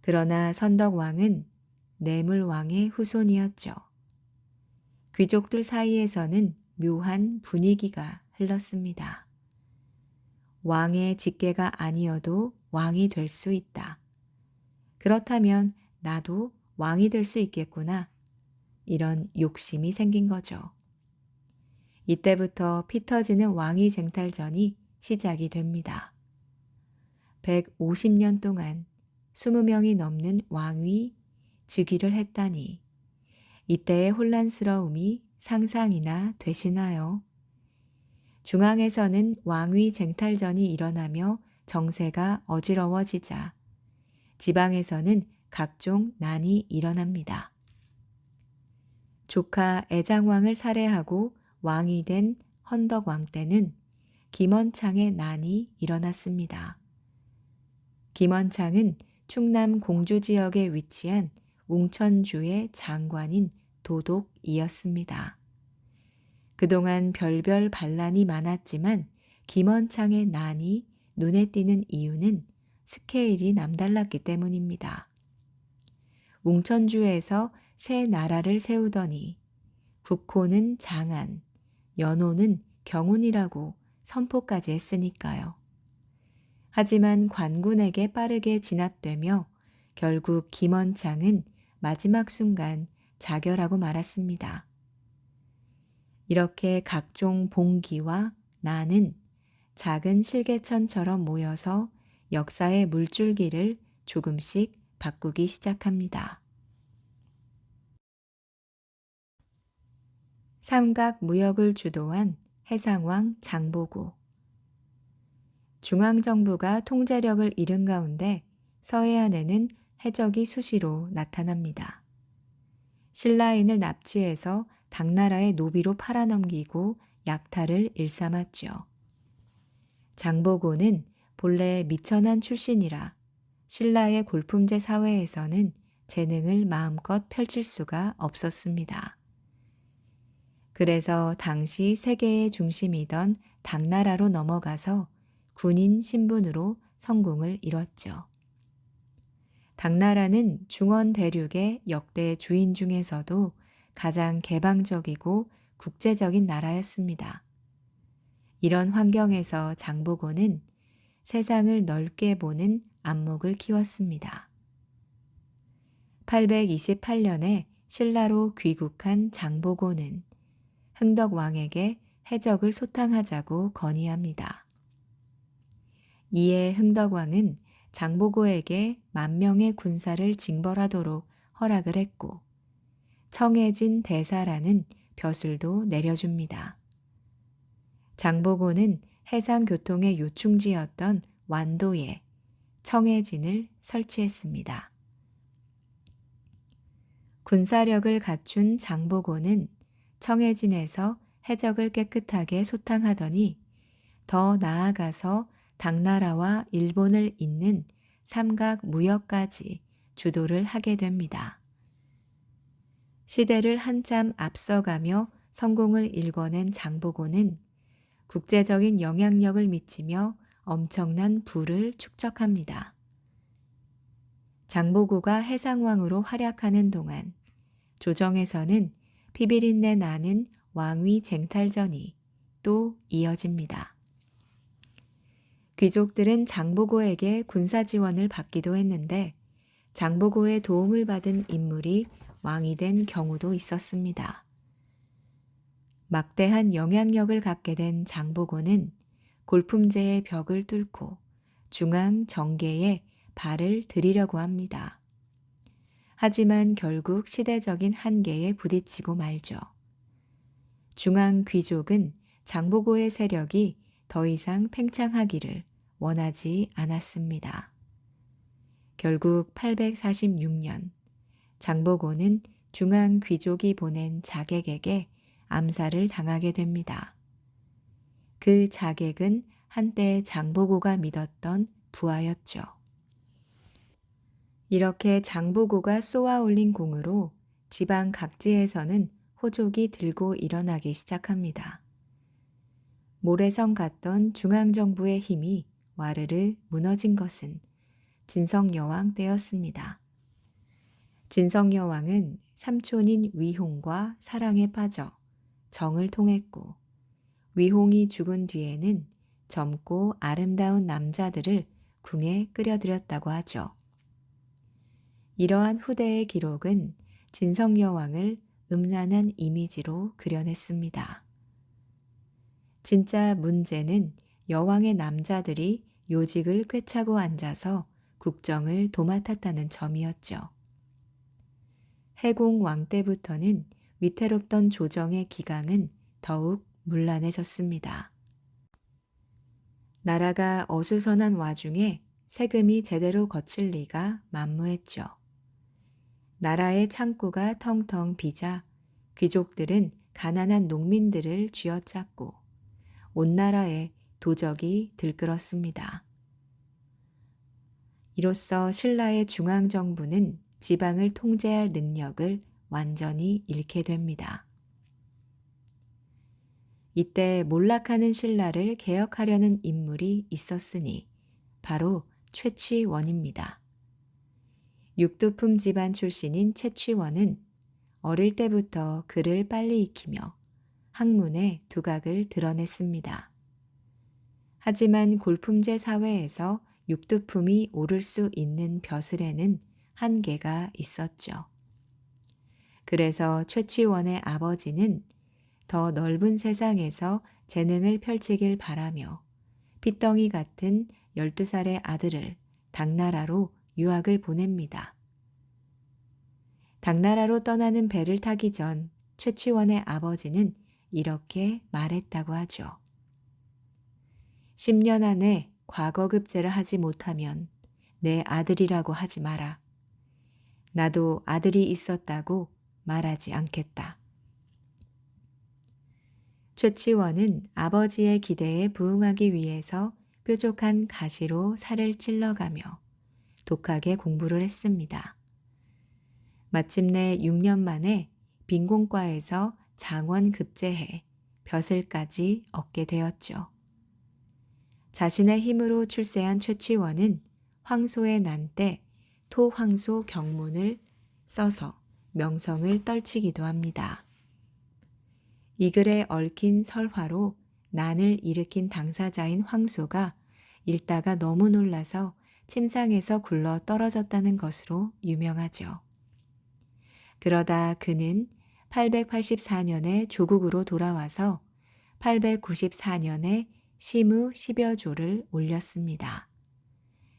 그러나 선덕왕은 내물왕의 후손이었죠. 귀족들 사이에서는 묘한 분위기가 흘렀습니다. 왕의 직계가 아니어도 왕이 될 수 있다. 그렇다면 나도 왕이 될 수 있겠구나. 이런 욕심이 생긴 거죠. 이때부터 피 터지는 왕위 쟁탈전이 시작이 됩니다. 150년 동안 20명이 넘는 왕위 즉위를 했다니 이때의 혼란스러움이 상상이나 되시나요? 중앙에서는 왕위 쟁탈전이 일어나며 정세가 어지러워지자 지방에서는 각종 난이 일어납니다. 조카 애장왕을 살해하고 왕이 된 헌덕왕 때는 김원창의 난이 일어났습니다. 김원창은 충남 공주 지역에 위치한 웅천주의 장관인 도독이었습니다. 그동안 별별 반란이 많았지만 김원창의 난이 눈에 띄는 이유는 스케일이 남달랐기 때문입니다. 웅천주에서 새 나라를 세우더니 국호는 장안, 연호는 경운이라고 선포까지 했으니까요. 하지만 관군에게 빠르게 진압되며 결국 김원창은 마지막 순간 자결하고 말았습니다. 이렇게 각종 봉기와 난은 작은 실개천처럼 모여서 역사의 물줄기를 조금씩 바꾸기 시작합니다. 삼각무역을 주도한 해상왕 장보고. 중앙정부가 통제력을 잃은 가운데 서해안에는 해적이 수시로 나타납니다. 신라인을 납치해서 당나라의 노비로 팔아넘기고 약탈을 일삼았죠. 장보고는 본래 미천한 출신이라 신라의 골품제 사회에서는 재능을 마음껏 펼칠 수가 없었습니다. 그래서 당시 세계의 중심이던 당나라로 넘어가서 군인 신분으로 성공을 이뤘죠. 당나라는 중원 대륙의 역대 주인 중에서도 가장 개방적이고 국제적인 나라였습니다. 이런 환경에서 장보고는 세상을 넓게 보는 안목을 키웠습니다. 828년에 신라로 귀국한 장보고는 흥덕 왕에게 해적을 소탕하자고 건의합니다. 이에 흥덕 왕은 장보고에게 10,000명의 군사를 징벌하도록 허락을 했고 청해진 대사라는 벼슬도 내려줍니다. 장보고는 해상 교통의 요충지였던 완도에 청해진을 설치했습니다. 군사력을 갖춘 장보고는 청해진에서 해적을 깨끗하게 소탕하더니 더 나아가서 당나라와 일본을 잇는 삼각 무역까지 주도를 하게 됩니다. 시대를 한참 앞서가며 성공을 일궈낸 장보고는 국제적인 영향력을 미치며 엄청난 부를 축적합니다. 장보고가 해상왕으로 활약하는 동안 조정에서는 피비린내 나는 왕위 쟁탈전이 또 이어집니다. 귀족들은 장보고에게 군사 지원을 받기도 했는데 장보고의 도움을 받은 인물이 왕이 된 경우도 있었습니다. 막대한 영향력을 갖게 된 장보고는 골품제의 벽을 뚫고 중앙 정계에 발을 들이려고 합니다. 하지만 결국 시대적인 한계에 부딪히고 말죠. 중앙 귀족은 장보고의 세력이 더 이상 팽창하기를 원하지 않았습니다. 결국 846년 장보고는 중앙 귀족이 보낸 자객에게 암살을 당하게 됩니다. 그 자객은 한때 장보고가 믿었던 부하였죠. 이렇게 장보고가 쏘아 올린 공으로 지방 각지에서는 호족이 들고 일어나기 시작합니다. 모래성 같던 중앙정부의 힘이 와르르 무너진 것은 진성여왕 때였습니다. 진성여왕은 삼촌인 위홍과 사랑에 빠져 정을 통했고 위홍이 죽은 뒤에는 젊고 아름다운 남자들을 궁에 끌여들였다고 하죠. 이러한 후대의 기록은 진성여왕을 음란한 이미지로 그려냈습니다. 진짜 문제는 여왕의 남자들이 요직을 꿰차고 앉아서 국정을 도맡았다는 점이었죠. 해공 왕 때부터는 위태롭던 조정의 기강은 더욱 문란해졌습니다. 나라가 어수선한 와중에 세금이 제대로 거칠 리가 만무했죠. 나라의 창고가 텅텅 비자 귀족들은 가난한 농민들을 쥐어짰고 온 나라에 도적이 들끓었습니다. 이로써 신라의 중앙정부는 지방을 통제할 능력을 완전히 잃게 됩니다. 이때 몰락하는 신라를 개혁하려는 인물이 있었으니 바로 최취원입니다. 육두품 집안 출신인 최취원은 어릴 때부터 글을 빨리 익히며 학문의 두각을 드러냈습니다. 하지만 골품제 사회에서 육두품이 오를 수 있는 벼슬에는 한계가 있었죠. 그래서 최취원의 아버지는 더 넓은 세상에서 재능을 펼치길 바라며 핏덩이 같은 12살의 아들을 당나라로 유학을 보냅니다. 당나라로 떠나는 배를 타기 전 최취원의 아버지는 이렇게 말했다고 하죠. 10년 안에 과거급제를 하지 못하면 내 아들이라고 하지 마라. 나도 아들이 있었다고 말하지 않겠다. 최치원은 아버지의 기대에 부응하기 위해서 뾰족한 가시로 살을 찔러가며 독하게 공부를 했습니다. 마침내 6년 만에 빈공과에서 장원 급제해 벼슬까지 얻게 되었죠. 자신의 힘으로 출세한 최치원은 황소의 난 때 토황소 경문을 써서 명성을 떨치기도 합니다. 이 글에 얽힌 설화로 난을 일으킨 당사자인 황소가 읽다가 너무 놀라서 침상에서 굴러 떨어졌다는 것으로 유명하죠. 그러다 그는 884년에 조국으로 돌아와서 894년에 시무 10여 조를 올렸습니다.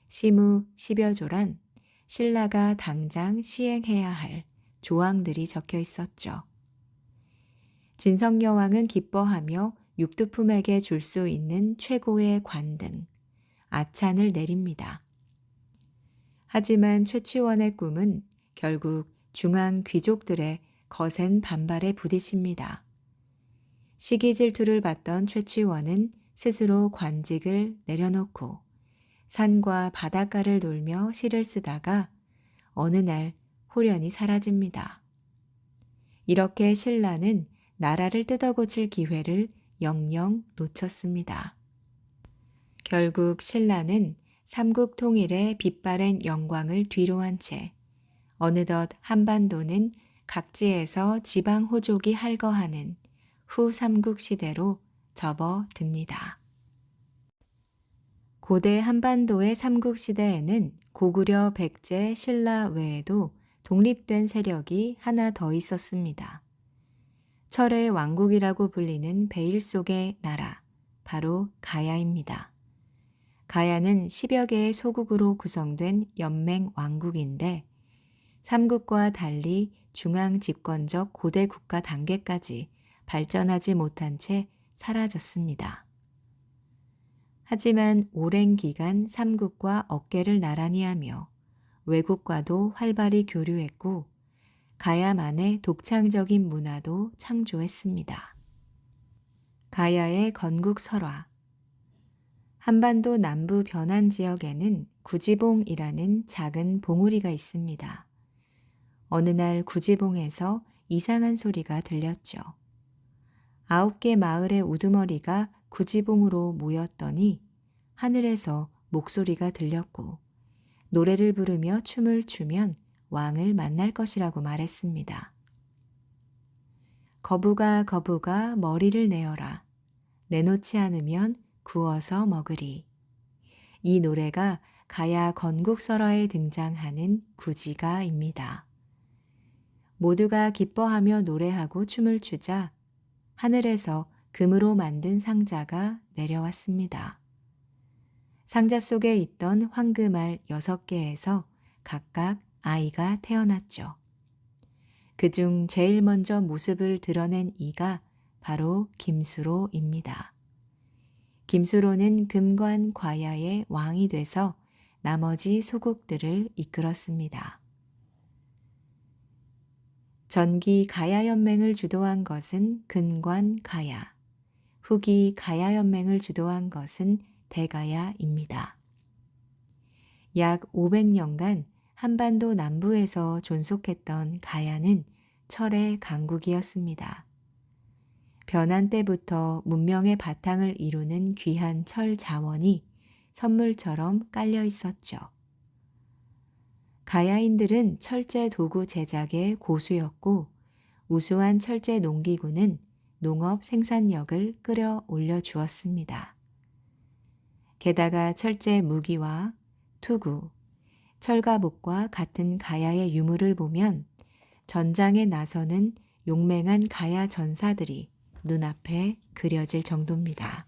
시무 10여 조란 신라가 당장 시행해야 할 조항들이 적혀 있었죠. 진성여왕은 기뻐하며 육두품에게 줄 수 있는 최고의 관등, 아찬을 내립니다. 하지만 최치원의 꿈은 결국 중앙 귀족들의 거센 반발에 부딪힙니다. 시기 질투를 받던 최치원은 스스로 관직을 내려놓고 산과 바닷가를 돌며 시를 쓰다가 어느 날 홀연히 사라집니다. 이렇게 신라는 나라를 뜯어고칠 기회를 영영 놓쳤습니다. 결국 신라는 삼국 통일의 빛바랜 영광을 뒤로한 채 어느덧 한반도는 각지에서 지방 호족이 할거하는 후삼국 시대로 접어듭니다. 고대 한반도의 삼국 시대에는 고구려, 백제, 신라 외에도 독립된 세력이 하나 더 있었습니다. 철의 왕국이라고 불리는 베일 속의 나라, 바로 가야입니다. 가야는 10여 개의 소국으로 구성된 연맹 왕국인데 삼국과 달리 중앙 집권적 고대 국가 단계까지 발전하지 못한 채 사라졌습니다. 하지만 오랜 기간 삼국과 어깨를 나란히 하며 외국과도 활발히 교류했고 가야만의 독창적인 문화도 창조했습니다. 가야의 건국설화. 한반도 남부 변안 지역에는 구지봉이라는 작은 봉우리가 있습니다. 어느 날 구지봉에서 이상한 소리가 들렸죠. 9개 마을의 우두머리가 구지봉으로 모였더니 하늘에서 목소리가 들렸고 노래를 부르며 춤을 추면 왕을 만날 것이라고 말했습니다. 거부가 머리를 내어라. 내놓지 않으면 구워서 먹으리. 이 노래가 가야 건국설화에 등장하는 구지가입니다. 모두가 기뻐하며 노래하고 춤을 추자 하늘에서 금으로 만든 상자가 내려왔습니다. 상자 속에 있던 황금알 6개에서 각각 아이가 태어났죠. 그중 제일 먼저 모습을 드러낸 이가 바로 김수로입니다. 김수로는 금관 과야의 왕이 돼서 나머지 소국들을 이끌었습니다. 전기 가야연맹을 주도한 것은 근관 가야, 후기 가야연맹을 주도한 것은 대가야입니다. 약 500년간 한반도 남부에서 존속했던 가야는 철의 강국이었습니다. 변한 때부터 문명의 바탕을 이루는 귀한 철 자원이 선물처럼 깔려 있었죠. 가야인들은 철제 도구 제작에 고수였고 우수한 철제 농기구는 농업 생산력을 끌어올려 주었습니다. 게다가 철제 무기와 투구, 철가복과 같은 가야의 유물을 보면 전장에 나서는 용맹한 가야 전사들이 눈앞에 그려질 정도입니다.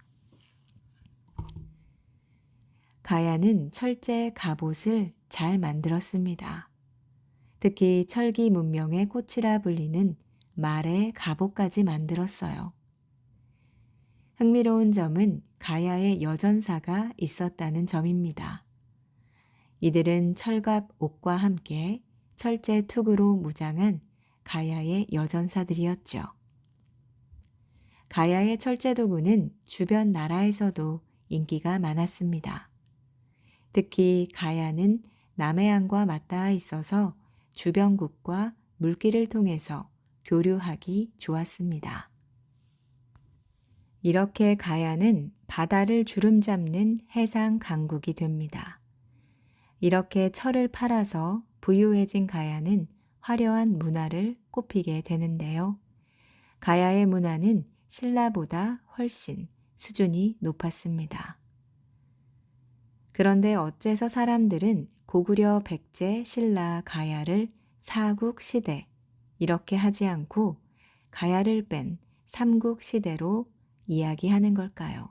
가야는 철제 갑옷을 잘 만들었습니다. 특히 철기 문명의 꽃이라 불리는 말의 갑옷까지 만들었어요. 흥미로운 점은 가야의 여전사가 있었다는 점입니다. 이들은 철갑 옷과 함께 철제 투구로 무장한 가야의 여전사들이었죠. 가야의 철제도구는 주변 나라에서도 인기가 많았습니다. 특히 가야는 남해안과 맞닿아 있어서 주변국과 물길을 통해서 교류하기 좋았습니다. 이렇게 가야는 바다를 주름잡는 해상 강국이 됩니다. 이렇게 철을 팔아서 부유해진 가야는 화려한 문화를 꽃피게 되는데요. 가야의 문화는 신라보다 훨씬 수준이 높았습니다. 그런데 어째서 사람들은 고구려, 백제, 신라, 가야를 사국시대 이렇게 하지 않고 가야를 뺀 삼국시대로 이야기하는 걸까요?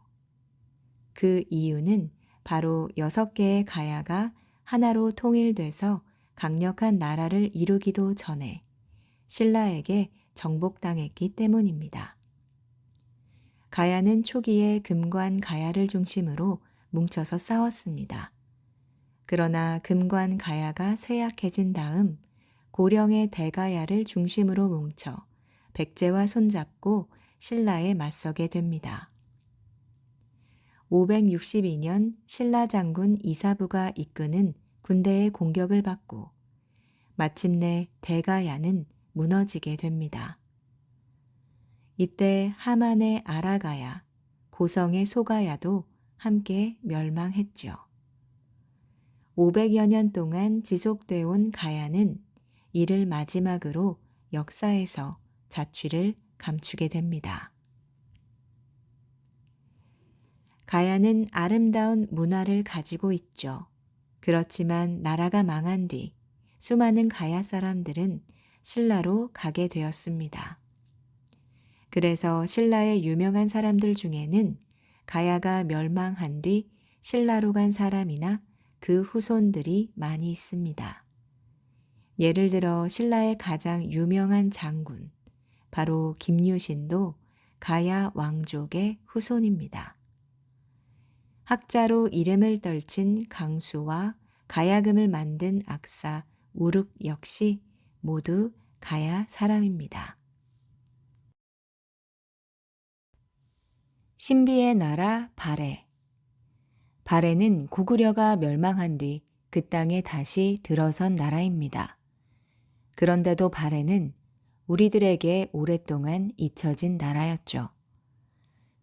그 이유는 바로 6개의 가야가 하나로 통일돼서 강력한 나라를 이루기도 전에 신라에게 정복당했기 때문입니다. 가야는 초기에 금관 가야를 중심으로 뭉쳐서 싸웠습니다. 그러나 금관 가야가 쇠약해진 다음 고령의 대가야를 중심으로 뭉쳐 백제와 손잡고 신라에 맞서게 됩니다. 562년 신라 장군 이사부가 이끄는 군대의 공격을 받고 마침내 대가야는 무너지게 됩니다. 이때 하만의 아라가야, 고성의 소가야도 함께 멸망했죠. 500여 년 동안 지속되어 온 가야는 이를 마지막으로 역사에서 자취를 감추게 됩니다. 가야는 아름다운 문화를 가지고 있죠. 그렇지만 나라가 망한 뒤 수많은 가야 사람들은 신라로 가게 되었습니다. 그래서 신라의 유명한 사람들 중에는 가야가 멸망한 뒤 신라로 간 사람이나 그 후손들이 많이 있습니다. 예를 들어 신라의 가장 유명한 장군, 바로 김유신도 가야 왕족의 후손입니다. 학자로 이름을 떨친 강수와 가야금을 만든 악사 우룩 역시 모두 가야 사람입니다. 신비의 나라 발해. 발해는 고구려가 멸망한 뒤 그 땅에 다시 들어선 나라입니다. 그런데도 발해는 우리들에게 오랫동안 잊혀진 나라였죠.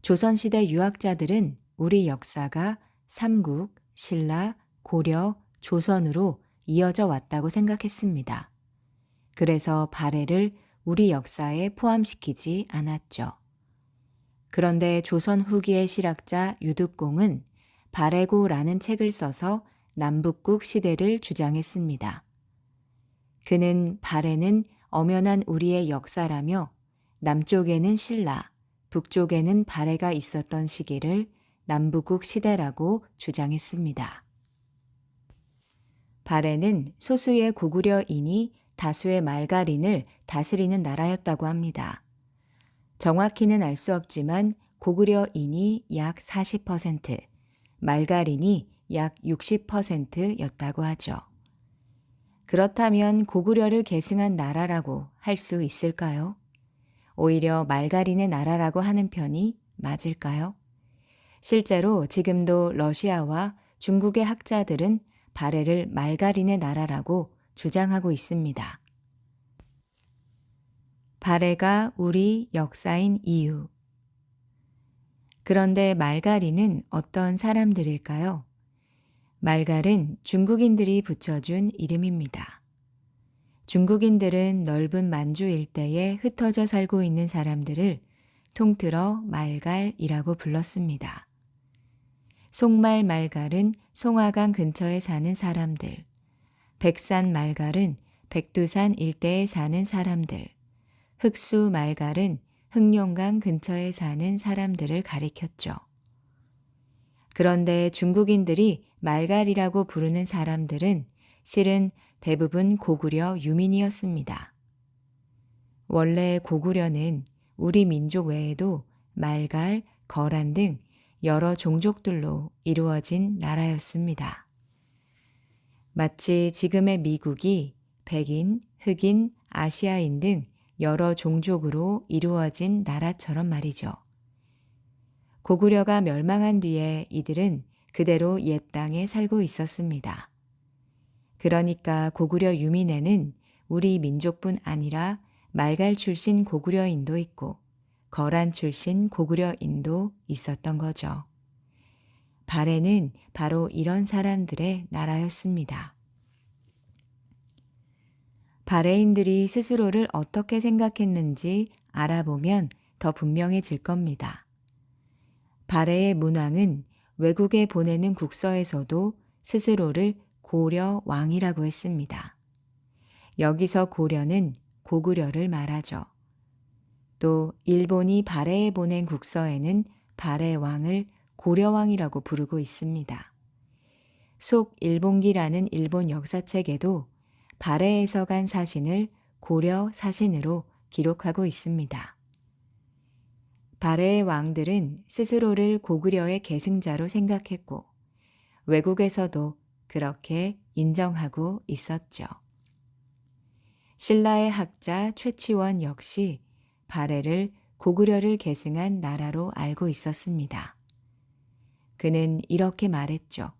조선시대 유학자들은 우리 역사가 삼국, 신라, 고려, 조선으로 이어져 왔다고 생각했습니다. 그래서 발해를 우리 역사에 포함시키지 않았죠. 그런데 조선 후기의 실학자 유득공은 발해고라는 책을 써서 남북국 시대를 주장했습니다. 그는 발해는 엄연한 우리의 역사라며 남쪽에는 신라, 북쪽에는 발해가 있었던 시기를 남북국 시대라고 주장했습니다. 발해는 소수의 고구려인이 다수의 말가린을 다스리는 나라였다고 합니다. 정확히는 알 수 없지만 고구려인이 약 40%, 말가린이 약 60%였다고 하죠. 그렇다면 고구려를 계승한 나라라고 할 수 있을까요? 오히려 말가린의 나라라고 하는 편이 맞을까요? 실제로 지금도 러시아와 중국의 학자들은 발해를 말가린의 나라라고 주장하고 있습니다. 발해가 우리 역사인 이유. 그런데 말가린은 어떤 사람들일까요? 말갈은 중국인들이 붙여준 이름입니다. 중국인들은 넓은 만주 일대에 흩어져 살고 있는 사람들을 통틀어 말갈이라고 불렀습니다. 송말 말갈은 송화강 근처에 사는 사람들, 백산 말갈은 백두산 일대에 사는 사람들, 흑수 말갈은 흑룡강 근처에 사는 사람들을 가리켰죠. 그런데 중국인들이 말갈이라고 부르는 사람들은 실은 대부분 고구려 유민이었습니다. 원래 고구려는 우리 민족 외에도 말갈, 거란 등 여러 종족들로 이루어진 나라였습니다. 마치 지금의 미국이 백인, 흑인, 아시아인 등 여러 종족으로 이루어진 나라처럼 말이죠. 고구려가 멸망한 뒤에 이들은 그대로 옛 땅에 살고 있었습니다. 그러니까 고구려 유민에는 우리 민족뿐 아니라 말갈 출신 고구려인도 있고 거란 출신 고구려인도 있었던 거죠. 발해는 바로 이런 사람들의 나라였습니다. 발해인들이 스스로를 어떻게 생각했는지 알아보면 더 분명해질 겁니다. 발해의 문왕은 외국에 보내는 국서에서도 스스로를 고려 왕이라고 했습니다. 여기서 고려는 고구려를 말하죠. 또 일본이 발해에 보낸 국서에는 발해 왕을 고려왕이라고 부르고 있습니다. 속일본기라는 일본 역사책에도 발해에서 간 사신을 고려 사신으로 기록하고 있습니다. 발해의 왕들은 스스로를 고구려의 계승자로 생각했고 외국에서도 그렇게 인정하고 있었죠. 신라의 학자 최치원 역시 발해를 고구려를 계승한 나라로 알고 있었습니다. 그는 이렇게 말했죠.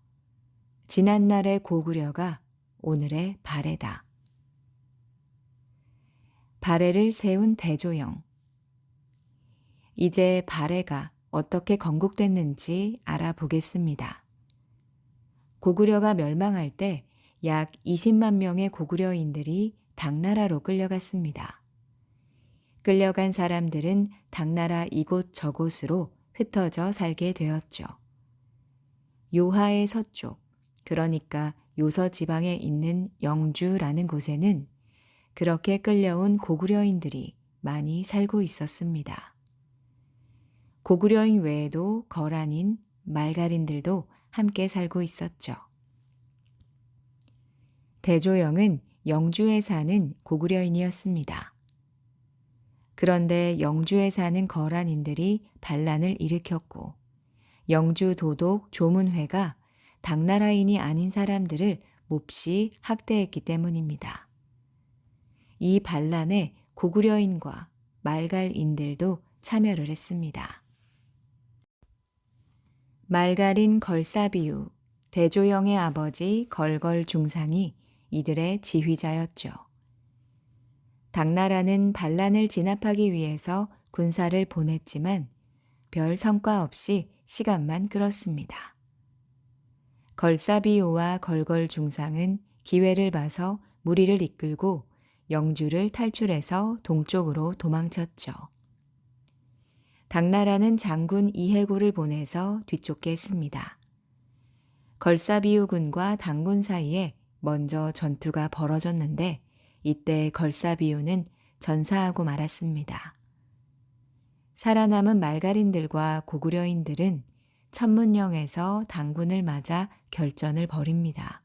지난날의 고구려가 오늘의 발해다. 발해를 세운 대조영. 이제 발해가 어떻게 건국됐는지 알아보겠습니다. 고구려가 멸망할 때 약 20만 명의 고구려인들이 당나라로 끌려갔습니다. 끌려간 사람들은 당나라 이곳저곳으로 흩어져 살게 되었죠. 요하의 서쪽, 그러니까 요서 지방에 있는 영주라는 곳에는 그렇게 끌려온 고구려인들이 많이 살고 있었습니다. 고구려인 외에도 거란인, 말갈인들도 함께 살고 있었죠. 대조영은 영주에 사는 고구려인이었습니다. 그런데 영주에 사는 거란인들이 반란을 일으켰고 영주 도독 조문회가 당나라인이 아닌 사람들을 몹시 학대했기 때문입니다. 이 반란에 고구려인과 말갈인들도 참여를 했습니다. 말갈인 걸사비우, 대조영의 아버지 걸걸 중상이 이들의 지휘자였죠. 당나라는 반란을 진압하기 위해서 군사를 보냈지만 별 성과 없이 시간만 끌었습니다. 걸사비우와 걸걸 중상은 기회를 봐서 무리를 이끌고 영주를 탈출해서 동쪽으로 도망쳤죠. 당나라는 장군 이해고를 보내서 뒤쫓게 했습니다. 걸사비우 군과 당군 사이에 먼저 전투가 벌어졌는데 이때 걸사비우는 전사하고 말았습니다. 살아남은 말갈인들과 고구려인들은 천문령에서 당군을 맞아 결전을 벌입니다.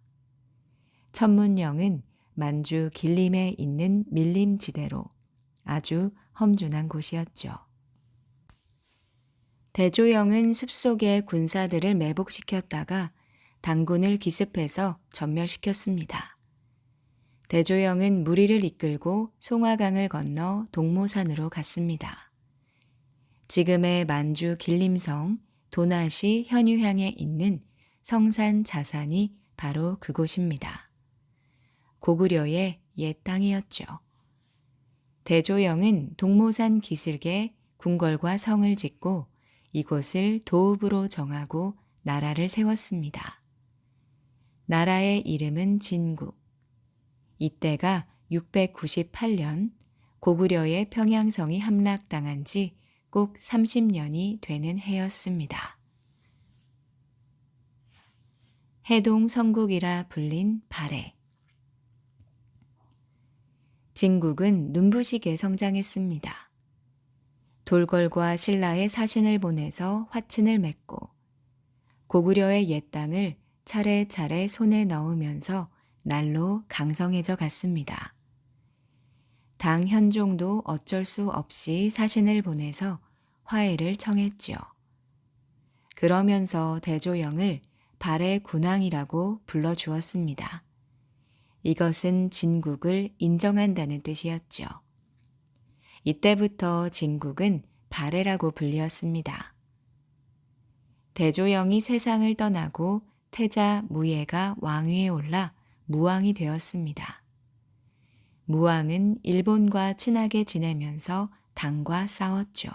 천문령은 만주 길림에 있는 밀림지대로 아주 험준한 곳이었죠. 대조영은 숲속에 군사들을 매복시켰다가 당군을 기습해서 전멸시켰습니다. 대조영은 무리를 이끌고 송화강을 건너 동모산으로 갔습니다. 지금의 만주 길림성 도나시 현유향에 있는 성산 자산이 바로 그곳입니다. 고구려의 옛 땅이었죠. 대조영은 동모산 기슭에 궁궐과 성을 짓고 이곳을 도읍으로 정하고 나라를 세웠습니다. 나라의 이름은 진국. 이때가 698년 고구려의 평양성이 함락당한 지 꼭 30년이 되는 해였습니다. 해동 성국이라 불린 발해. 진국은 눈부시게 성장했습니다. 돌궐과 신라의 사신을 보내서 화친을 맺고 고구려의 옛 땅을 차례차례 손에 넣으면서 날로 강성해져 갔습니다. 당 현종도 어쩔 수 없이 사신을 보내서 화해를 청했지요. 그러면서 대조영을 발해 군왕이라고 불러주었습니다. 이것은 진국을 인정한다는 뜻이었죠. 이때부터 진국은 발해라고 불리었습니다. 대조영이 세상을 떠나고 태자 무예가 왕위에 올라 무왕이 되었습니다. 무왕은 일본과 친하게 지내면서 당과 싸웠죠.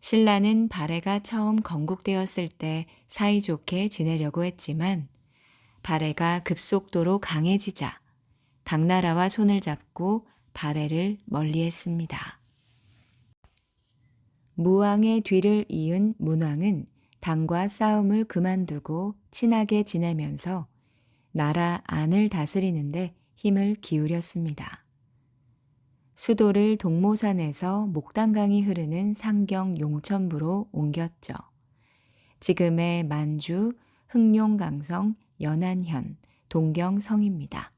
신라는 발해가 처음 건국되었을 때 사이좋게 지내려고 했지만 발해가 급속도로 강해지자 당나라와 손을 잡고 발해를 멀리했습니다. 무왕의 뒤를 이은 문왕은 당과 싸움을 그만두고 친하게 지내면서 나라 안을 다스리는데 힘을 기울였습니다. 수도를 동모산에서 목단강이 흐르는 상경 용천부로 옮겼죠. 지금의 만주, 흑룡강성, 연안현, 동경성입니다.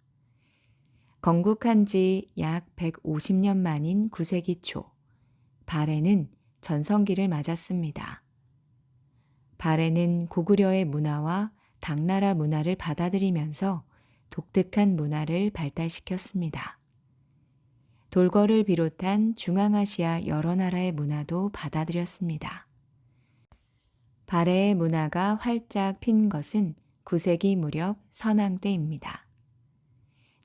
건국한 지 약 150년 만인 9세기 초, 발해는 전성기를 맞았습니다. 발해는 고구려의 문화와 당나라 문화를 받아들이면서 독특한 문화를 발달시켰습니다. 돌궐을 비롯한 중앙아시아 여러 나라의 문화도 받아들였습니다. 발해의 문화가 활짝 핀 것은 9세기 무렵 선왕 때입니다.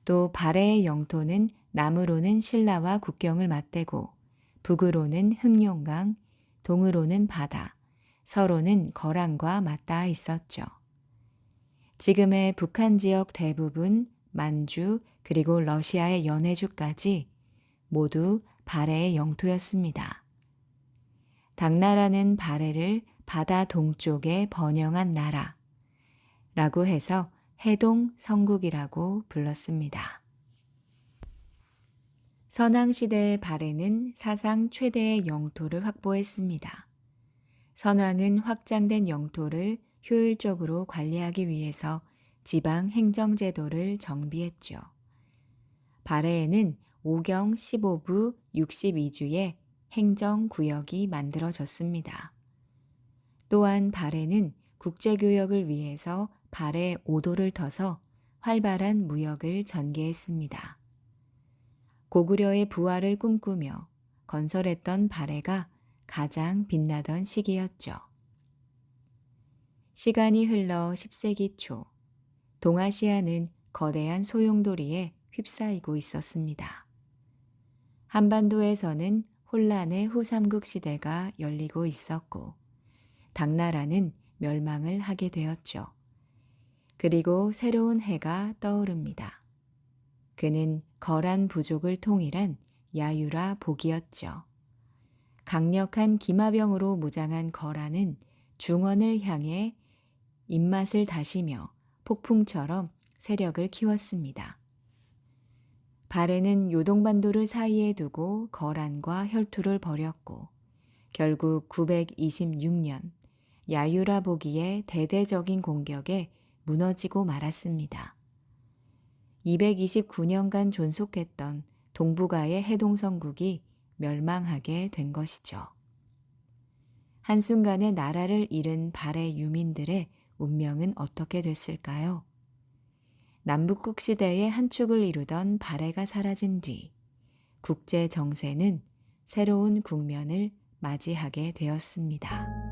또 발해의 영토는 남으로는 신라와 국경을 맞대고 북으로는 흑룡강, 동으로는 바다, 서로는 거란과 맞닿아 있었죠. 지금의 북한 지역 대부분, 만주, 그리고 러시아의 연해주까지 모두 발해의 영토였습니다. 당나라는 발해를 바다 동쪽에 번영한 나라라고 해서 해동 성국이라고 불렀습니다. 선왕시대의 발해는 사상 최대의 영토를 확보했습니다. 선왕은 확장된 영토를 효율적으로 관리하기 위해서 지방 행정제도를 정비했죠. 발해에는 오경 15부 62주의 행정구역이 만들어졌습니다. 또한 발해는 국제교역을 위해서 발해 5도를 터서 활발한 무역을 전개했습니다. 고구려의 부활을 꿈꾸며 건설했던 발해가 가장 빛나던 시기였죠. 시간이 흘러 10세기 초, 동아시아는 거대한 소용돌이에 휩싸이고 있었습니다. 한반도에서는 혼란의 후삼국 시대가 열리고 있었고 당나라는 멸망을 하게 되었죠. 그리고 새로운 해가 떠오릅니다. 그는 거란 부족을 통일한 야유라 복이었죠. 강력한 기마병으로 무장한 거란은 중원을 향해 입맛을 다시며 폭풍처럼 세력을 키웠습니다. 발해는 요동반도를 사이에 두고 거란과 혈투를 벌였고 결국 926년 야유라 보기의 대대적인 공격에 무너지고 말았습니다. 229년간 존속했던 동북아의 해동성국이 멸망하게 된 것이죠. 한순간에 나라를 잃은 발해 유민들의 운명은 어떻게 됐을까요? 남북국 시대의 한 축을 이루던 발해가 사라진 뒤 국제 정세는 새로운 국면을 맞이하게 되었습니다.